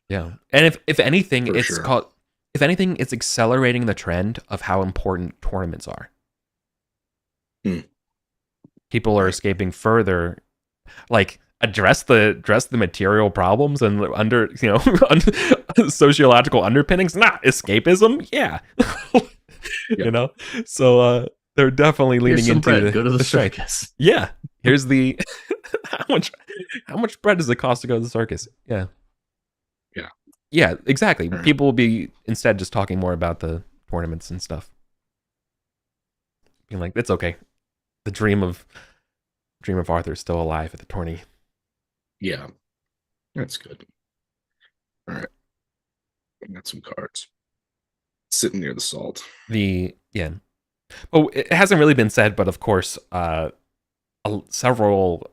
Yeah, and if anything, For it's sure. called. If anything, it's accelerating the trend of how important tournaments are. People are escaping further, like address the material problems and under sociological underpinnings. Not escapism, yeah. So they're definitely leaning into bread. Go to the circus. Yeah, here's the how much bread does it cost to go to the circus? Yeah, exactly. Right. People will be instead just talking more about the tournaments and stuff, being like, it's okay. The dream of Arthur is still alive at the tourney. Yeah, that's good. All right, I got some cards sitting near the salt. Oh, it hasn't really been said, but of course, several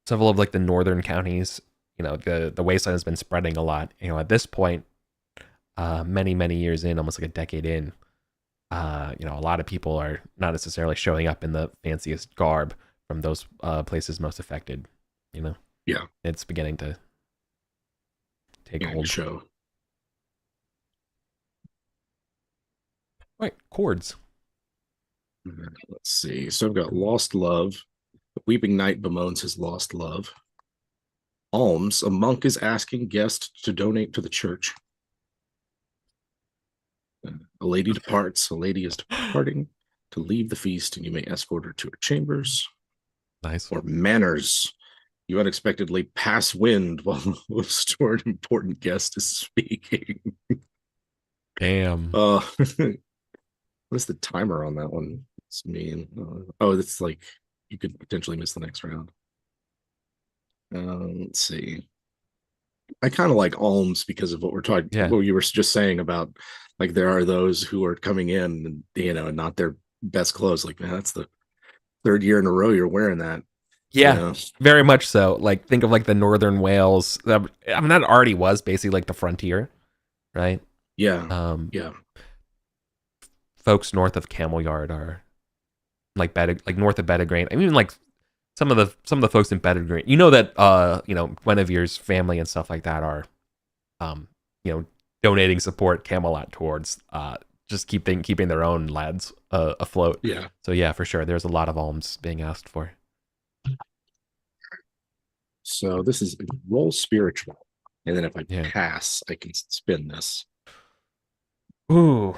of like the northern counties, the wasteland has been spreading a lot. At this point, many years in, almost like a decade in, a lot of people are not necessarily showing up in the fanciest garb from those places most affected. Yeah, it's beginning to take hold. Show. Right, chords. Let's see. So I've got Lost Love. The Weeping Knight bemoans his lost love. Alms. A monk is asking guests to donate to the church. A lady departs. A lady is departing to leave the feast, and you may escort her to her chambers. Nice. Or Manners. You unexpectedly pass wind while a stored important guest is speaking. Damn. What's the timer on that one? It's mean. It's like you could potentially miss the next round. Let's see. I kind of like Alms because of what we're talking. Yeah. What you were just saying about, like, there are those who are coming in and not their best clothes. Like, man, that's the third year in a row you're wearing that. You Yeah, know? very much so. Like, think of like the Northern Wales. I mean, that already was basically like the frontier, right? Yeah. Um, Yeah. Folks north of Camelot are like north of Bedegrain. I mean, like some of the folks in Bedegrain. You know that Guinevere's family and stuff like that are, um, donating support Camelot towards just keeping their own lads afloat. Yeah. So yeah, for sure, there's a lot of alms being asked for. So this is roll spiritual. And then if I Yeah. pass, I can spin this. Ooh.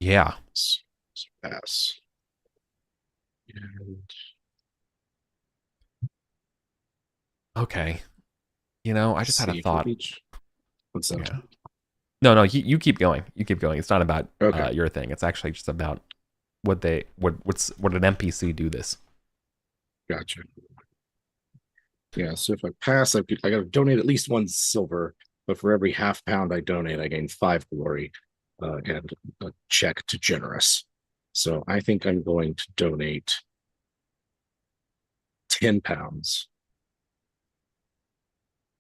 Yeah. Pass. And Okay. I just had a save thought. each. What's that? Yeah. No, you keep going. You keep going. It's not about Okay. your thing. It's actually just about would an NPC do this? Gotcha. Yeah, so if I pass, I got to donate at least 1 silver, but for every half pound I donate, I gain 5 glory and a check to generous. So I think I'm going to donate 10 pounds.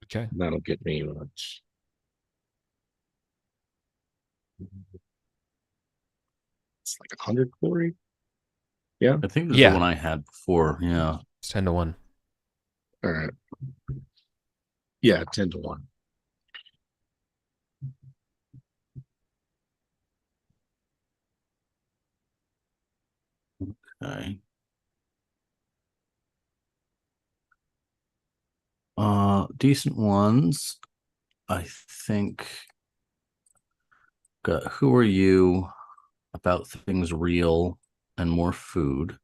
Okay. And that'll get me much. It's like 100 glory. Yeah. I think this is Yeah. the one I had before. Yeah. It's 10-1. All right. Yeah, 10-1. Okay. Decent ones. I think. Who are you? About things real and more food.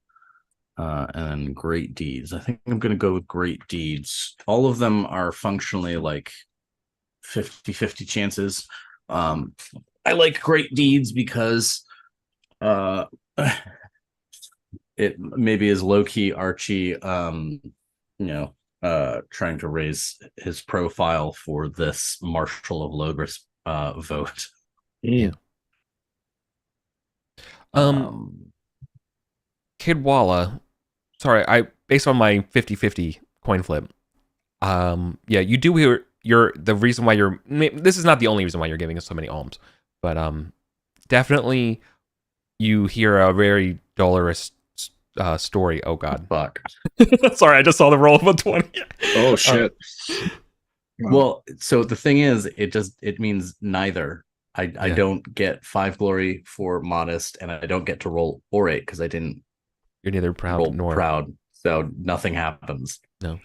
And then great deeds. I think I'm gonna go with great deeds. All of them are functionally like 50-50 chances. I like great deeds because it maybe is low-key Archie trying to raise his profile for this Marshal of Logris vote. Yeah. Kidwalla, sorry, I based on my 50-50 coin flip. Yeah, you do hear the reason why this is not the only reason why you're giving us so many alms, but definitely you hear a very dolorous story. Oh god. Fuck. Sorry, I just saw the roll of a 20. Oh shit. Well, so the thing is, it means neither. I don't get 5 glory for modest, and I don't get to roll orate because I didn't. You're neither proud roll nor proud, so nothing happens. No.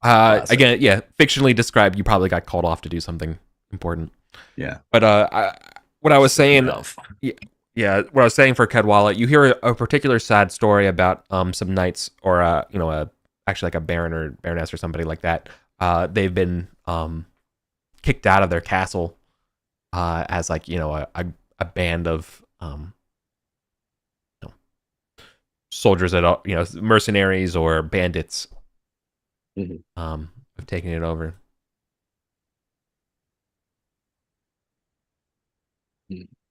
Again, yeah, fictionally described, you probably got called off to do something important. Yeah. But what I was saying, what I was saying for Cadwalla, you hear a particular sad story about some knights or actually like a baron or baroness or somebody like that. They've been kicked out of their castle as like a band of soldiers that mercenaries or bandits have taken it over.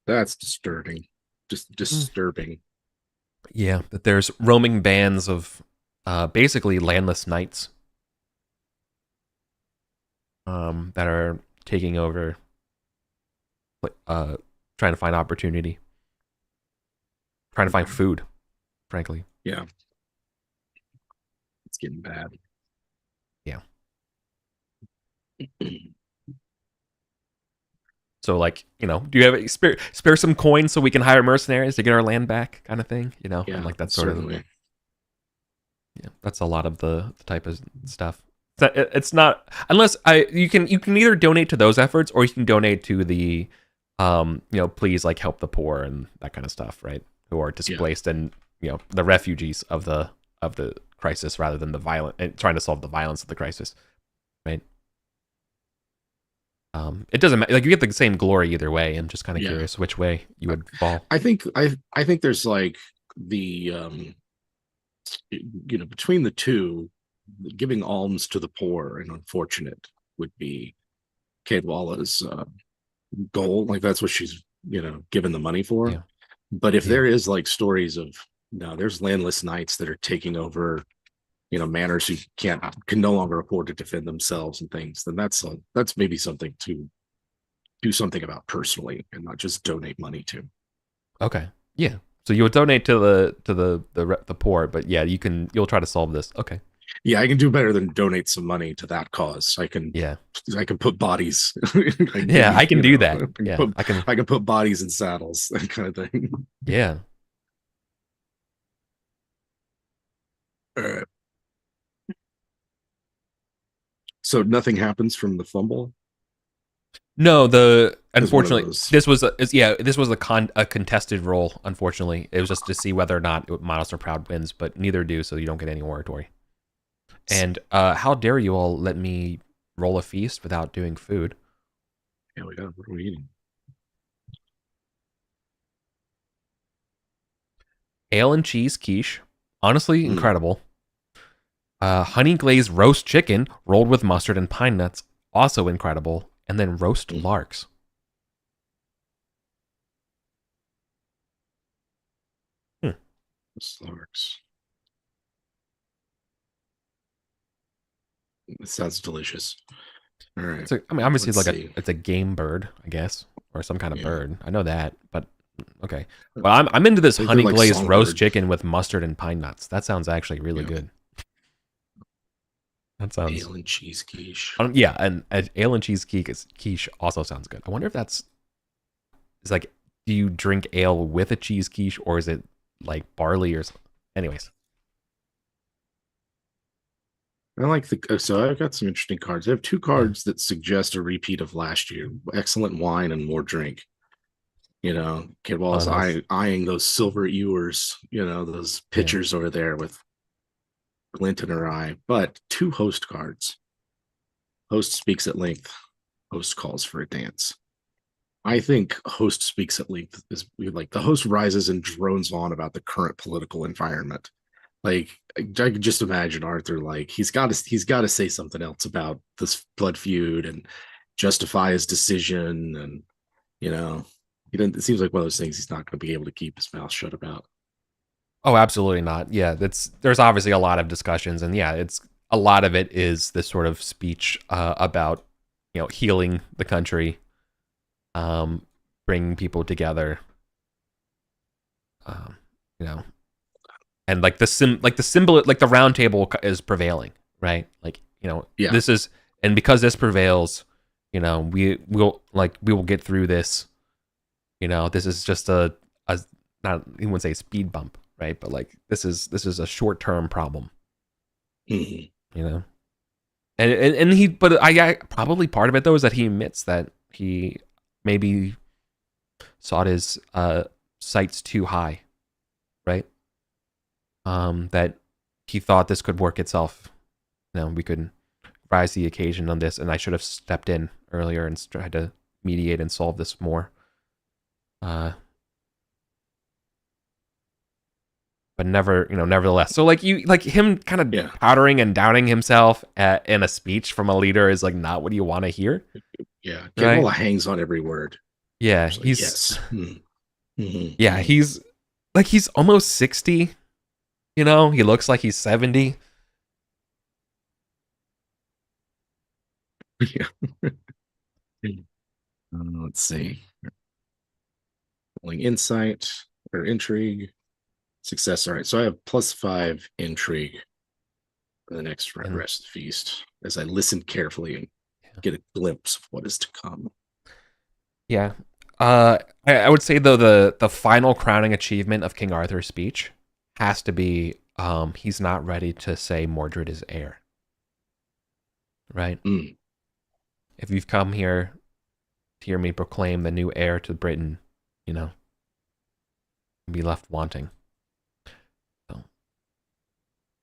That's disturbing. Just disturbing. Yeah, that there's roaming bands of basically landless knights that are taking over, trying to find opportunity, trying to find food, frankly. Yeah. It's getting bad. Yeah. So, like, do you have spare some coins so we can hire mercenaries to get our land back, kind of thing? Yeah, and like that sort certainly. of. Yeah, that's a lot of the type of stuff. It's not unless you can either donate to those efforts or you can donate to the, please like help the poor and that kind of stuff, right? Who are displaced and the refugees of the crisis rather than the violent and trying to solve the violence of the crisis, right? It doesn't matter. Like, you get the same glory either way. I'm just kind of curious which way you would fall. I think there's like the between the two, giving alms to the poor and unfortunate would be Caedwalla's goal. Like, that's what she's given the money for. Yeah. But if Yeah. there is like stories of there's landless knights that are taking over, manors who can no longer afford to defend themselves and things, then that's maybe something to do something about personally and not just donate money to. Okay. Yeah. So you would donate to the poor, but yeah, you'll try to solve this. Okay. Yeah, I can do better than donate some money to that cause. Yeah. I can put bodies. Yeah, I can do that. Yeah, I can. I can put bodies in saddles, that kind of thing. Yeah. All right. So nothing happens from the fumble. No, unfortunately Those. this was a contested roll. Unfortunately, it was just to see whether or not Monster Proud wins, but neither do, so you don't get any oratory. And how dare you all let me roll a feast without doing food? Yeah, what are we eating? Ale and cheese quiche, honestly incredible. Honey glazed roast chicken rolled with mustard and pine nuts, also incredible. And then roast larks. Larks. It sounds delicious. All right. Obviously, it's a game bird, I guess, or some kind of bird. I know that, but okay. Well, I'm into this honey glazed roast chicken with mustard and pine nuts. That sounds actually really good. That sounds ale and cheese quiche. Yeah, and ale and cheese quiche also sounds good. I wonder if it's like, do you drink ale with a cheese quiche, or is it like barley or something? Anyways. I like so I've got some interesting cards. I have two cards that suggest a repeat of last year. Excellent wine and more drink. Cadwell's eyeing those silver ewers, those pitchers over there with glint in her eye. But two host cards. Host speaks at length. Host calls for a dance. I think host speaks at length is like the host rises and drones on about the current political environment. Like I could just imagine Arthur, like he's got to say something else about this blood feud and justify his decision, and it seems like one of those things he's not going to be able to keep his mouth shut about. Oh, absolutely not. Yeah, there's obviously a lot of discussions, and yeah, it's a lot of it is this sort of speech about healing the country, bringing people together, and like the symbol, like the round table is prevailing, right? Like this is, and because this prevails, we will get through this. This is just a not, I wouldn't say speed bump, right? But like this is a short term problem. Mm-hmm. And he, but I probably part of it though is that he admits that he maybe sought his sights too high, right? That he thought this could work itself. We could rise to the occasion on this, and I should have stepped in earlier and tried to mediate and solve this more. But nevertheless. So like him kind of powdering and doubting himself in a speech from a leader is like not what you want to hear. Yeah, Camelot hangs on every word. Yeah, like, he's yes. Mm-hmm. Yeah, he's almost 60. He looks like he's 70. Yeah. Let's see. Rolling insight or intrigue. Success. All right. So I have +5 intrigue for the next rest of the feast as I listen carefully and get a glimpse of what is to come. Yeah. I would say though the final crowning achievement of King Arthur's speech has to be he's not ready to say Mordred is heir. Right? If you've come here to hear me proclaim the new heir to Britain, be left wanting. So,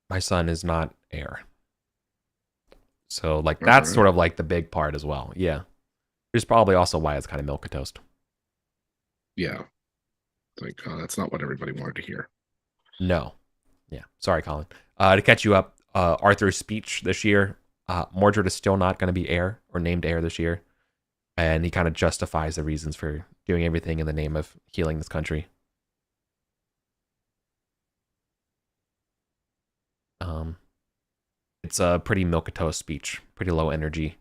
my son is not heir. So like that's sort of like the big part as well. Yeah. There's probably also why it's kind of milquetoast. Yeah. Like that's not what everybody wanted to hear. No. Yeah. Sorry, Colin. To catch you up, Arthur's speech this year, Mordred is still not going to be heir or named heir this year. And he kind of justifies the reasons for doing everything in the name of healing this country. It's a pretty milquetoast speech, pretty low energy.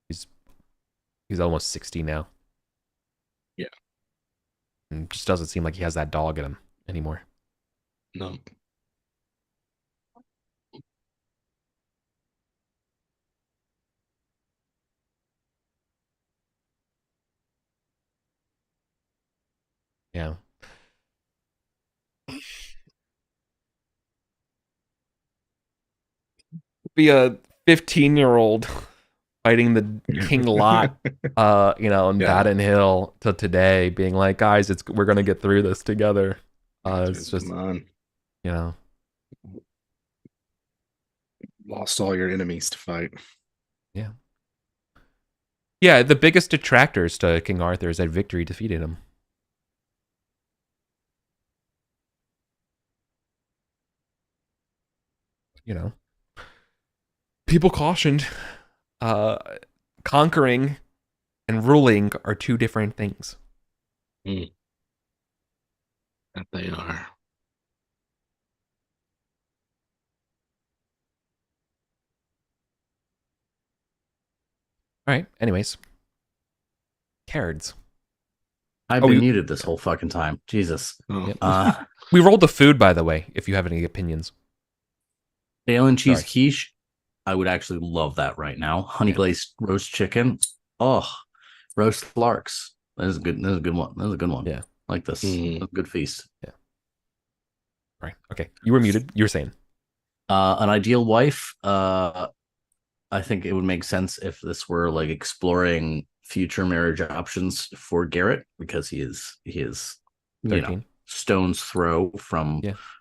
He's he's almost 60 now. Yeah. And just doesn't seem like he has that dog in him anymore. No. Yeah. Be a 15-year-old fighting the King Lot, in Yeah. Baden Hill to today, being like, guys, we're gonna get through this together. It's just, Come on. you know, Lost all your enemies to fight. yeah. Yeah, the biggest detractors to King Arthur is that victory defeated him. You know, people cautioned, uh, conquering and ruling are two different things. That they are. All right. Anyways, cards. I've been muted this whole fucking time. Jesus. Oh. Yep. We rolled the food, by the way, if you have any opinions. Ale and cheese quiche. I would actually love that right now. Honey glazed roast chicken. Oh, roast larks. That is good. That's a good one. That's a good one. Yeah. Like this. A good feast. Yeah. All right. Okay. You were muted. You were saying. An ideal wife. I think it would make sense if this were like exploring future marriage options for Garrett, because he is 13. Stone's throw from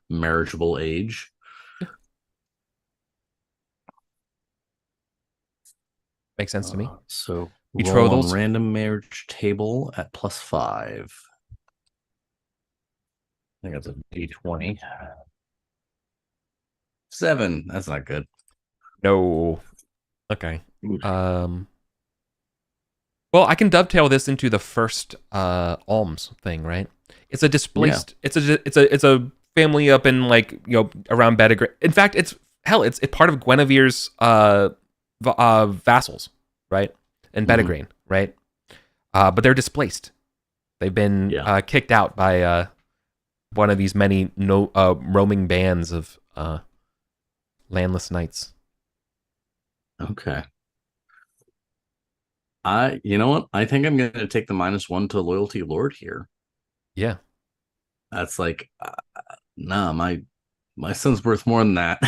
marriageable age. Makes sense to me. So betrothals, roll on random marriage table at +5. I think that's a D20. 7. That's not good. No. Okay. Well, I can dovetail this into the first alms thing, right? It's a displaced. Yeah. It's a family up in around Bedegrain. In fact, it's part of Guinevere's vassals, right? In Bedegrain, right? But they're displaced. They've been kicked out by one of these many roaming bands of landless knights. Okay. You know what? I think I'm going to take the -1 to loyalty lord here. Yeah. That's like, nah, my son's worth more than that.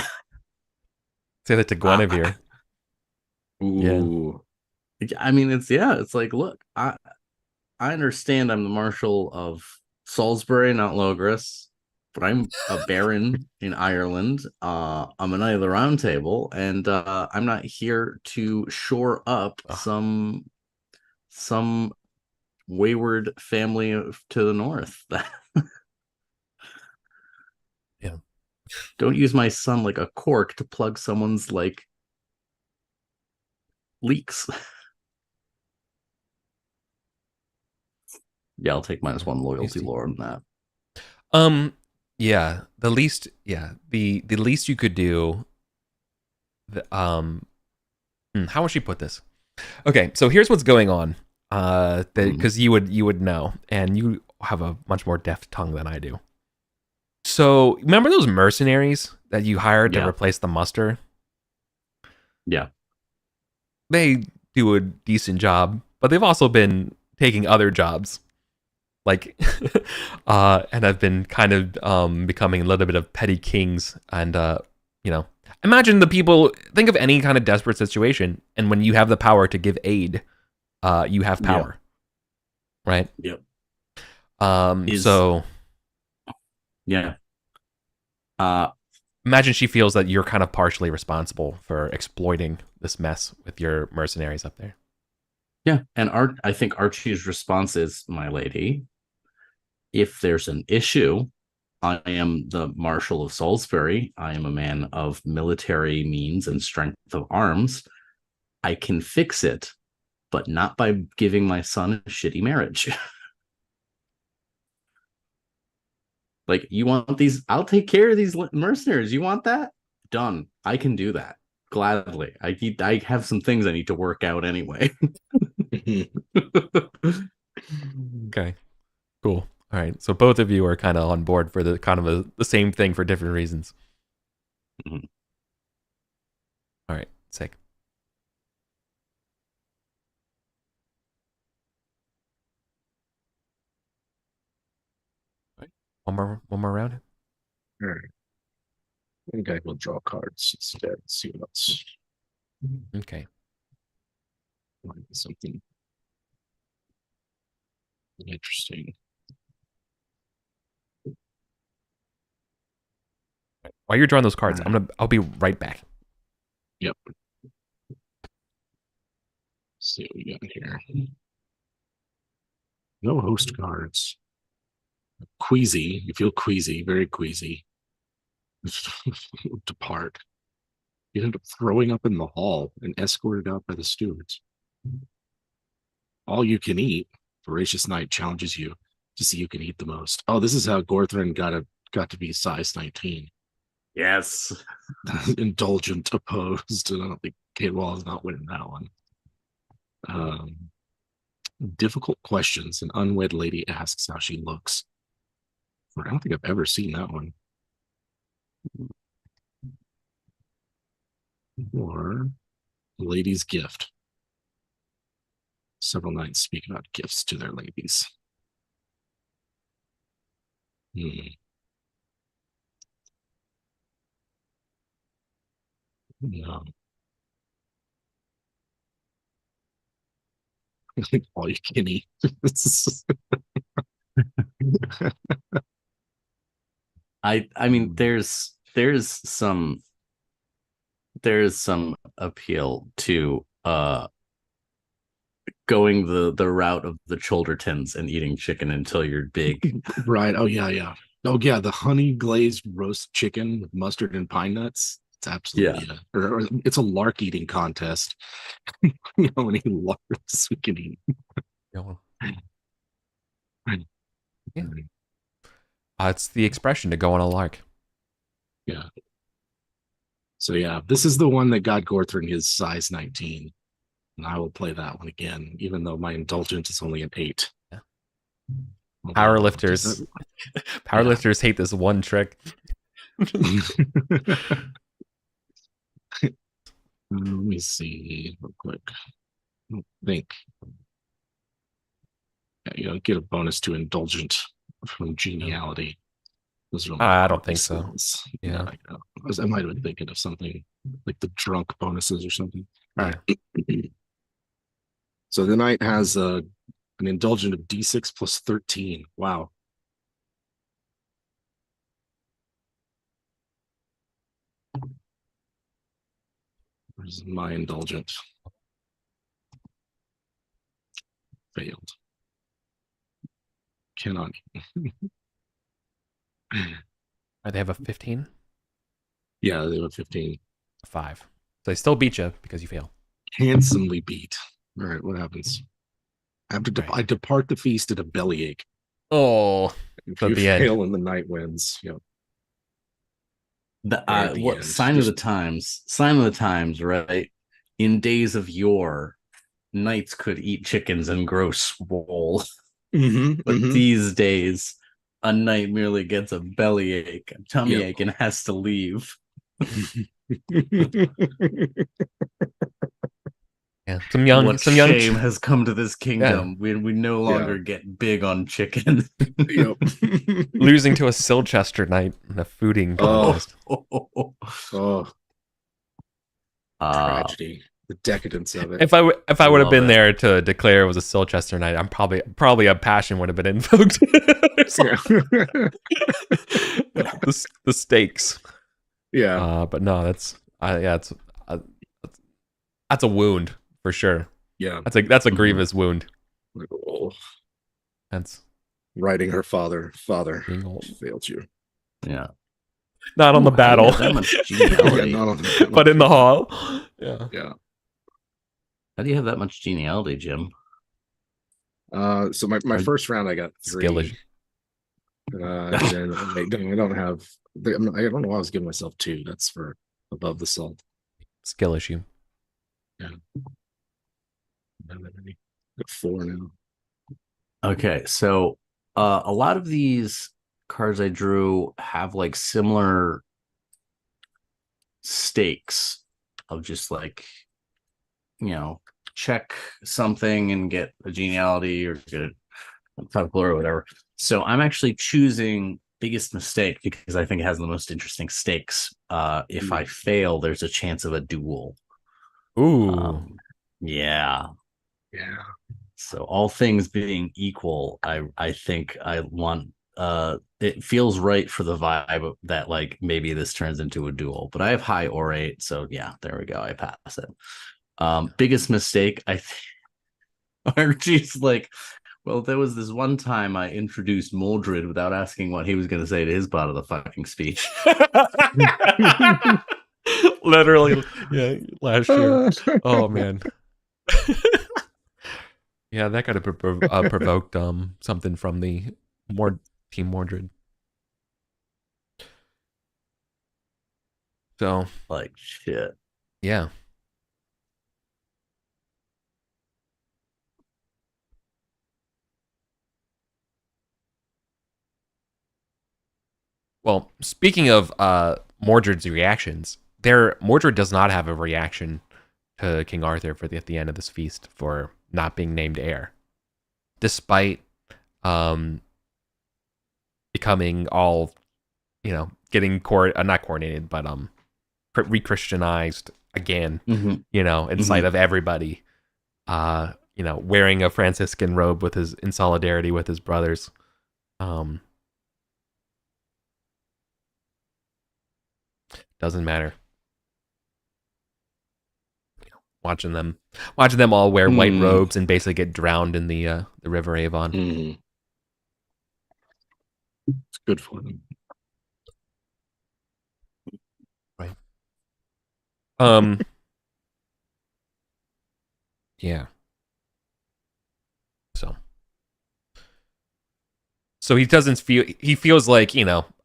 Say that to Guinevere. Ooh. Yeah. I mean, it's like, look, I understand I'm the Marshal of Salisbury, not Logres, but I'm a baron in Ireland. I'm a Knight of the Round Table, and I'm not here to shore up some wayward family to the north. Yeah. Don't use my son like a cork to plug someone's leaks. Yeah, I'll take -1 loyalty lore on that. Yeah, the least you could do. How would she put this? Okay, so here's what's going on. Because you would know, and you have a much more deft tongue than I do. So remember those mercenaries that you hired to replace the muster? Yeah, they do a decent job, but they've also been taking other jobs. And I've been kind of becoming a little bit of petty kings, and imagine the people. Think of any kind of desperate situation, and when you have the power to give aid, you have power, right? Yep. Imagine she feels that you're kind of partially responsible for exploiting this mess with your mercenaries up there. Yeah, and I think Archie's response is, my lady, if there's an issue, I am the Marshal of Salisbury. I am a man of military means and strength of arms. I can fix it, but not by giving my son a shitty marriage. Like, you want these? I'll take care of these mercenaries. You want that? Done. I can do that. gladly. I have some things I need to work out anyway. Okay, cool. All right, so both of you are kind of on board for the kind of the same thing for different reasons. Mhm. All right, sick. All right, one more round. All right. I think I will draw cards instead. See what's Okay. something interesting. While you're drawing those cards, All right. I'll be right back. Yep. See what we got here. No host cards. Queasy. You feel queasy, very queasy. Depart. You end up throwing up in the hall and escorted out by the stewards. All you can eat. Voracious Knight challenges you to see who can eat the most. Oh, this is how Gorthrin got to be size 19. Yes. Indulgent opposed, and I don't think Kate Wall is not winning that one. Difficult questions. An unwed lady asks how she looks. I don't think I've ever seen that one. Or lady's gift. Several knights speak about gifts to their ladies. No. All you can eat. I mean there's some appeal to going the route of the Choldertons and eating chicken until you're big. Right. Oh yeah. Oh yeah, the honey glazed roast chicken with mustard and pine nuts. It's absolutely or it's a lark eating contest. How many larks we can eat. Yeah. It's the expression to go on a lark. Yeah. So yeah, this is the one that got Gorthrin his size 19. And I will play that one again, even though my indulgence is only an 8. Yeah. Powerlifters hate this one trick. Let me see real quick. I don't think. Yeah, you don't get a bonus to indulgent from geniality. Those are I don't think so. Yeah, I might have been thinking of something like the drunk bonuses or something. All right. So the knight has an indulgent of D6 plus 13. Wow. Where's my indulgent? Failed. Cannot. They have a 15? Yeah, they have a 15. 5. So they still beat you because you fail. Handsomely beat. All right, what happens? I depart the feast at a bellyache. Oh, if you fail and the knight wins. Yep. What sign of the times? Sign of the times, right? In days of yore, knights could eat chickens and grow swole. But these days, a knight merely gets a bellyache, a tummy ache, and has to leave. Yeah, some young shame has come to this kingdom. Yeah. We no longer get big on chicken. Yep. Losing to a Silchester knight in a fooding contest. Tragedy. The decadence of it. If I would have been there to declare it was a Silchester knight, I'm probably a passion would have been invoked. The stakes. Yeah. But no, that's a wound for sure. Yeah. That's a grievous wound. Oh. That's writing her father failed you. Yeah. Not on the battle. That much geniality. But in the hall. Yeah. Yeah. How do you have that much geniality, Jim? So my first round I got 3. Skillish. I don't know why I was giving myself 2. That's for above the salt. skill issue. Yeah. Got 4 now. Okay, so a lot of these cards I drew have like similar stakes of just like, check something and get a geniality or get a folklore or whatever. So I'm actually choosing biggest mistake because I think it has the most interesting stakes. If I fail, there's a chance of a duel. Ooh. Yeah. Yeah. So all things being equal, I think I want it feels right for the vibe that like maybe this turns into a duel. But I have high orate, so yeah, there we go. I pass it. Biggest mistake, I think Archie's like, well, there was this one time I introduced Mordred without asking what he was going to say to his part of the fucking speech. Literally, yeah, last year. Oh man. Yeah, that could have provoked something from the Team Mordred. So Like shit. yeah. Well, speaking of Mordred's reactions, Mordred does not have a reaction to King Arthur at the end of this feast for not being named heir, despite becoming all, getting not coordinated, but re-Christianized again, Mm-hmm. In sight of everybody, wearing a Franciscan robe in solidarity with his brothers. Doesn't matter. Watching them all wear white robes and basically get drowned in the River Avon. It's good for them. Right. Yeah. So he feels like,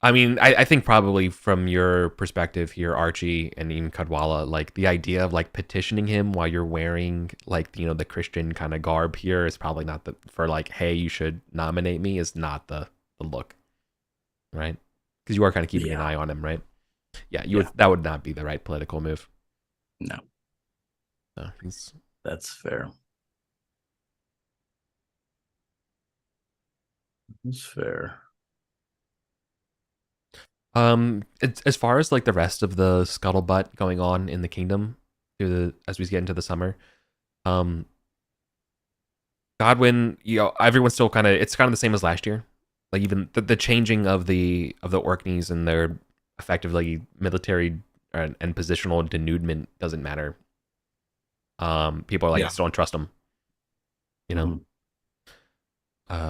I mean, I think probably from your perspective here, Archie and even Kadwala, like the idea of like petitioning him while you're wearing like, the Christian kind of garb here is probably not for like, hey, you should nominate me, is not the look, right? Because you are kind of keeping an eye on him, right? Yeah, that would not be the right political move. No. That's fair. It's fair. As far as like the rest of the scuttlebutt going on in the kingdom as we get into the summer, Godwin, everyone's still it's kind of the same as last year. Like even the changing of the Orkneys and their effectively military and positional denudement doesn't matter. People are like, still don't trust them,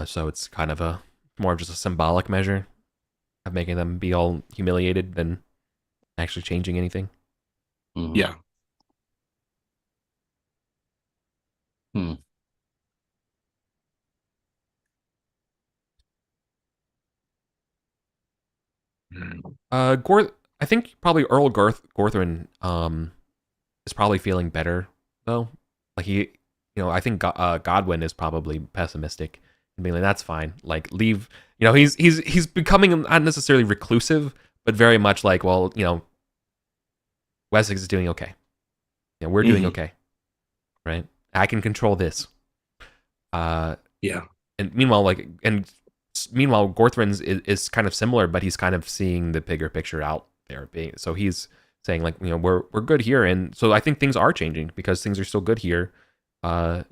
so it's kind of more of just a symbolic measure of making them be all humiliated than actually changing anything. Mm-hmm. Yeah. I think probably Earl Gorthrin is probably feeling better though. Like I think Godwin is probably pessimistic and being like, that's fine. Like leave. He's becoming not necessarily reclusive, but very much like, well, Wessex is doing okay. We're doing okay, right? I can control this. Yeah. And meanwhile, Gorthrin's is kind of similar, but he's kind of seeing the bigger picture out there. So he's saying like, we're good here, and so I think things are changing because things are still good here. I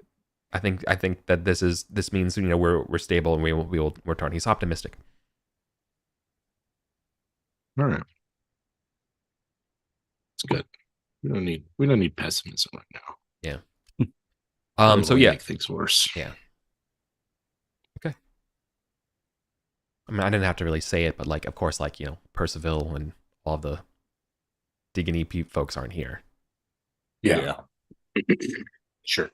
think that this means we're stable and we'll return. He's optimistic. All right. It's good. We don't need pessimism right now. Yeah. So yeah, make things worse. Yeah. Okay. I mean, I didn't have to really say it, but like, of course, like Percival and all of the Diggany folks aren't here. Yeah. Sure.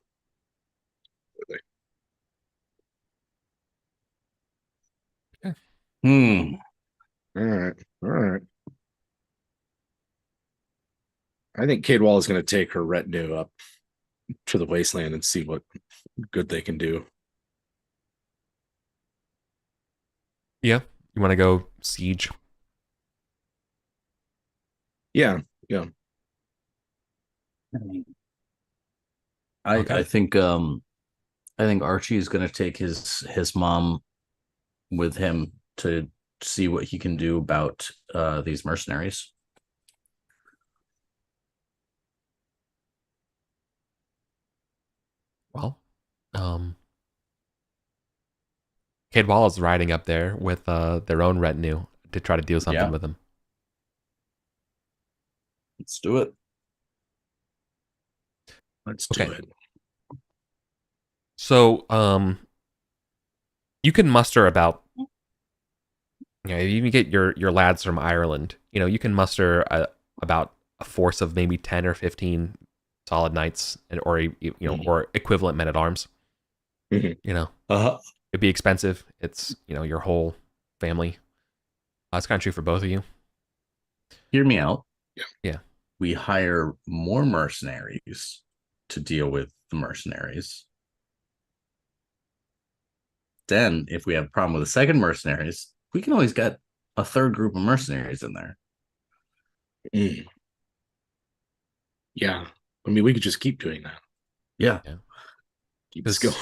Okay. All right. I think Cadwall is going to take her retinue up to the wasteland and see what good they can do. Yeah, you want to go siege? Yeah, yeah. Okay. I think Archie is going to take his mom with him to see what he can do about these mercenaries. Well, Cadwall is riding up there with their own retinue to try to do something with them. Let's do it. Let's do it. So, you can muster about, you can get your lads from Ireland. You can muster about a force of maybe 10 or 15 solid knights, or or equivalent men at arms. It'd be expensive. It's your whole family. That's kind of true for both of you. Hear me out. Yeah. We hire more mercenaries to deal with the mercenaries. Then, if we have a problem with the second mercenaries, we can always get a third group of mercenaries in there. Yeah. I mean, we could just keep doing that. Yeah. Keep this going.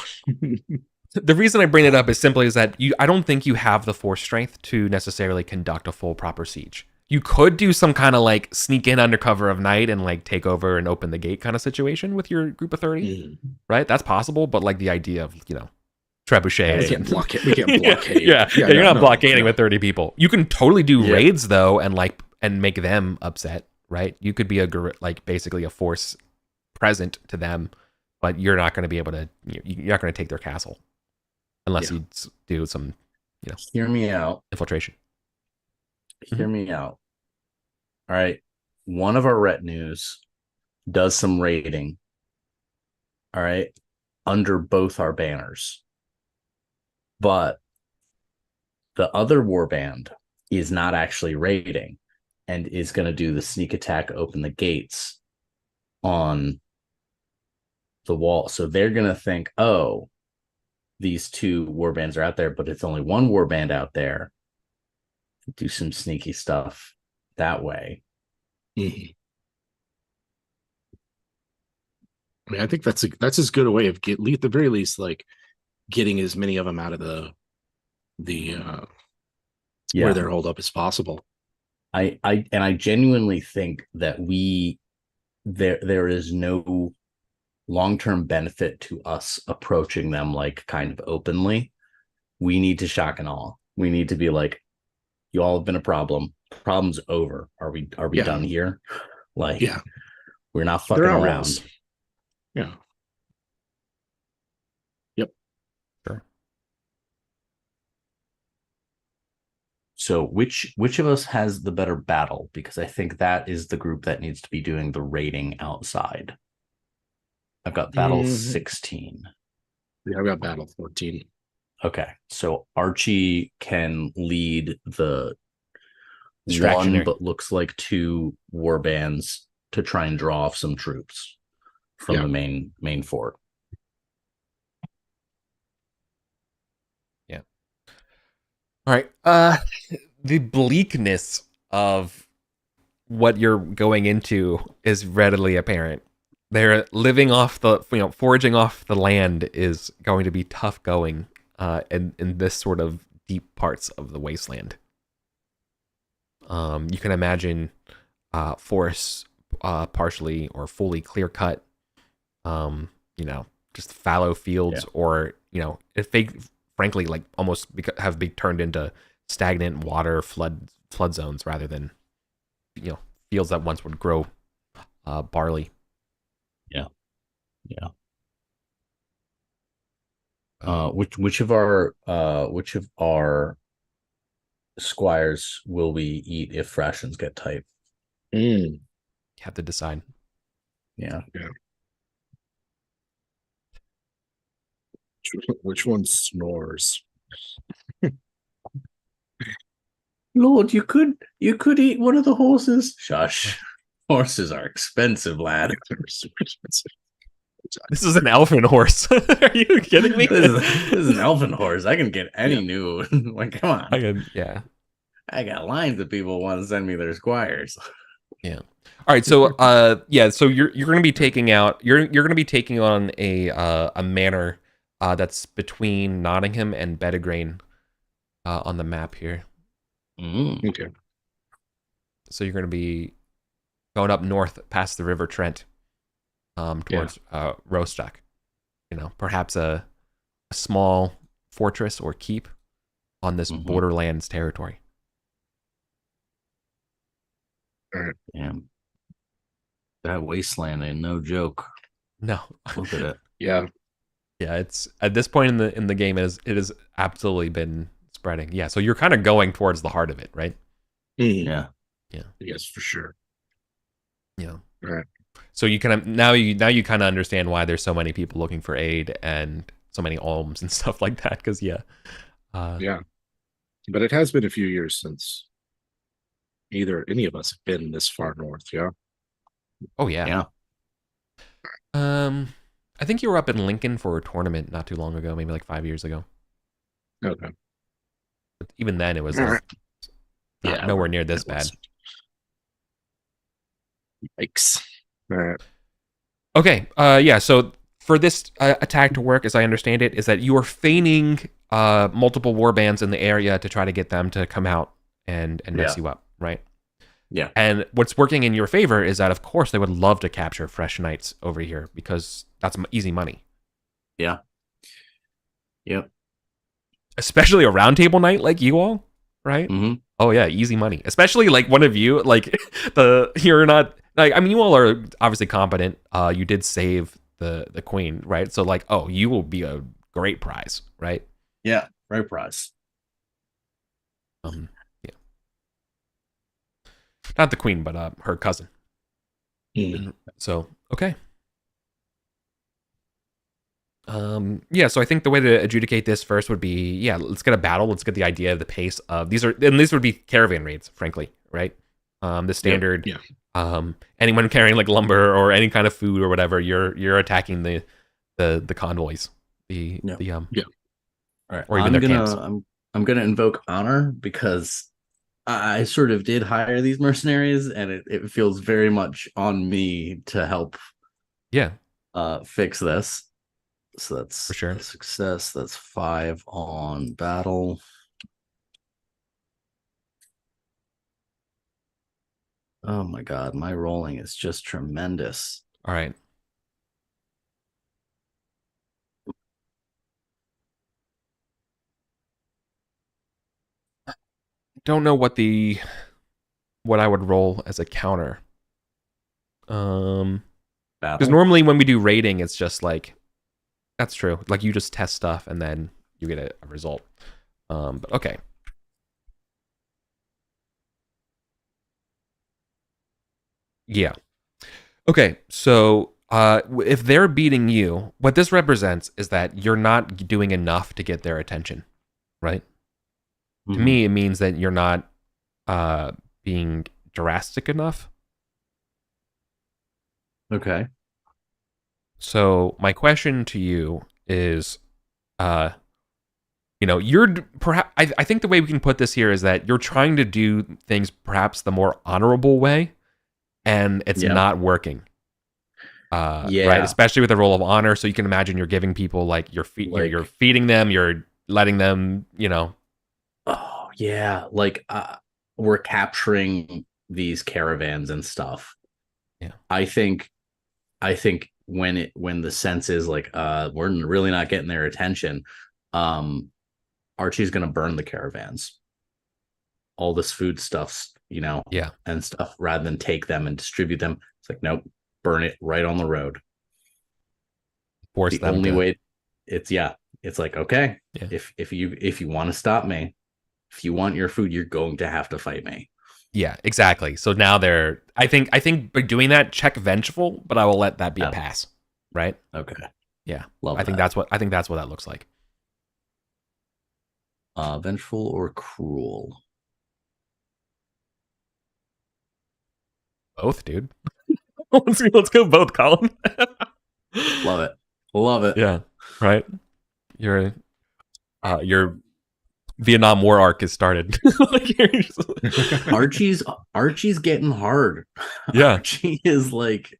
The reason I bring it up is simply is that I don't think you have the force strength to necessarily conduct a full proper siege. You could do some kind of like sneak in under cover of night and like take over and open the gate kind of situation with your group of 30, right? That's possible, but like the idea of, trebuchet. We can't blockade. Yeah, you're not blockading with 30 people. You can totally do raids though, and make them upset, right? You could be basically a force present to them, but you're not going to be able to. You're not going to take their castle unless you do some, Hear me out. Infiltration. Hear me out. All right, one of our retinues does some raiding. All right, under both our banners. But the other warband is not actually raiding and is going to do the sneak attack, open the gates on the wall. So they're going to think, oh, these two warbands are out there, but it's only one warband out there. Do some sneaky stuff that way. I mean, I think that's as good a way of at the very least, like getting as many of them out of the where they're holed up as possible. I genuinely think that there is no long-term benefit to us approaching them like kind of openly. We need to shock and awe. We need to be like, you all have been a problem. Problem's over. Are we done here? Like, we're not fucking around. Yeah. Yep. Sure. So which of us has the better battle? Because I think that is the group that needs to be doing the raiding outside. I've got battle 16. Yeah, I've got battle 14. Okay. So Archie can lead the one but looks like two war bands to try and draw off some troops from the main fort. Yeah. All right. The bleakness of what you're going into is readily apparent. They're living off foraging off the land is going to be tough going in this sort of deep parts of the wasteland. You can imagine forests partially or fully clear cut, just fallow fields, or if they frankly like almost have been turned into stagnant water flood zones rather than fields that once would grow barley. Which of our squires will we eat if rations get tight? You have to decide. Yeah. Which one snores? Lord, you could eat one of the horses. Shush. Horses are expensive, lad. They're super expensive. This is an elfin horse. Are you kidding me? This is an elfin horse. I can get any Yeah. new. Like, come on. Yeah. I got lines of people want to send me their squires. Yeah. All right. So, yeah. So you're going to be taking out. You're going to be taking on a manor that's between Nottingham and Bedegrain on the map here. Okay. So you're going to be going up north past the River Trent, towards Rostock. You know, perhaps a small fortress or keep on this borderlands territory. All right. Damn. That wasteland ain't no joke. No. Look at it. Yeah. Yeah, it's at this point in the game it has absolutely been spreading. Yeah, so you're kind of going towards the heart of it, right? Yeah. Yes, for sure. Yeah. All right. So you kind of now you kind of understand why there's so many people looking for aid and so many alms and stuff like that. Because Yeah, but it has been a few years since any of us have been this far north. Yeah. Oh yeah. I think you were up in Lincoln for a tournament not too long ago, maybe like 5 years ago. Okay. But even then, it was Yeah, nowhere near this bad. Yikes. All right. Okay. Yeah. So for this attack to work, as I understand it, is that you are feigning multiple war bands in the area to try to get them to come out and mess you up, right? Yeah. And what's working in your favor is that, of course, they would love to capture fresh knights over here because that's easy money. Yeah. Yep. Especially a round table knight like you all, right? Mm-hmm. Oh yeah, easy money. Especially like one of you, like you're not like, I mean, you all are obviously competent. You did save the queen, right? So like, oh, you will be a great prize, right? Yeah. Right prize. Yeah. Not the queen, but her cousin. So okay. Yeah, so I think the way to adjudicate this first would be, let's get a battle. Let's get the idea of the pace of these would be caravan raids, frankly, right? The standard, anyone carrying like lumber or any kind of food or whatever, you're attacking the convoys, All right. or even their camps. I'm gonna invoke honor because I sort of did hire these mercenaries, and it feels very much on me to help. Fix this. So that's for sure a success. That's 5 on battle. Oh my god, my rolling is just tremendous. All right. Don't know what I would roll as a counter. Because normally when we do rating, it's just like, that's true. Like you just test stuff and then you get a result. But okay. Yeah. Okay. So if they're beating you, what this represents is that you're not doing enough to get their attention, right? To me, it means that you're not being drastic enough. Okay. So my question to you is, you're perhaps. I think the way we can put this here is that you're trying to do things perhaps the more honorable way, and it's not working. Right. Especially with the role of honor. So you can imagine you're giving people like you're feeding them, you're letting them, Oh yeah, like we're capturing these caravans and stuff. Yeah. I think when the sense is like we're really not getting their attention, Archie's gonna burn the caravans. All this food stuffs, and stuff, rather than take them and distribute them. It's like, nope, burn it right on the road. Force the only way it's like, okay, if you want to stop me, if you want your food, you're going to have to fight me. Yeah, exactly. So now I think by doing that, check vengeful, but I will let that be a pass. Right? Okay. Yeah. I think that's what that looks like. Vengeful or cruel? both, dude. Let's go both, Colin. Love it. Love it. Yeah, right. Your Vietnam War arc has started. Like, Archie's getting hard. Yeah. Archie is like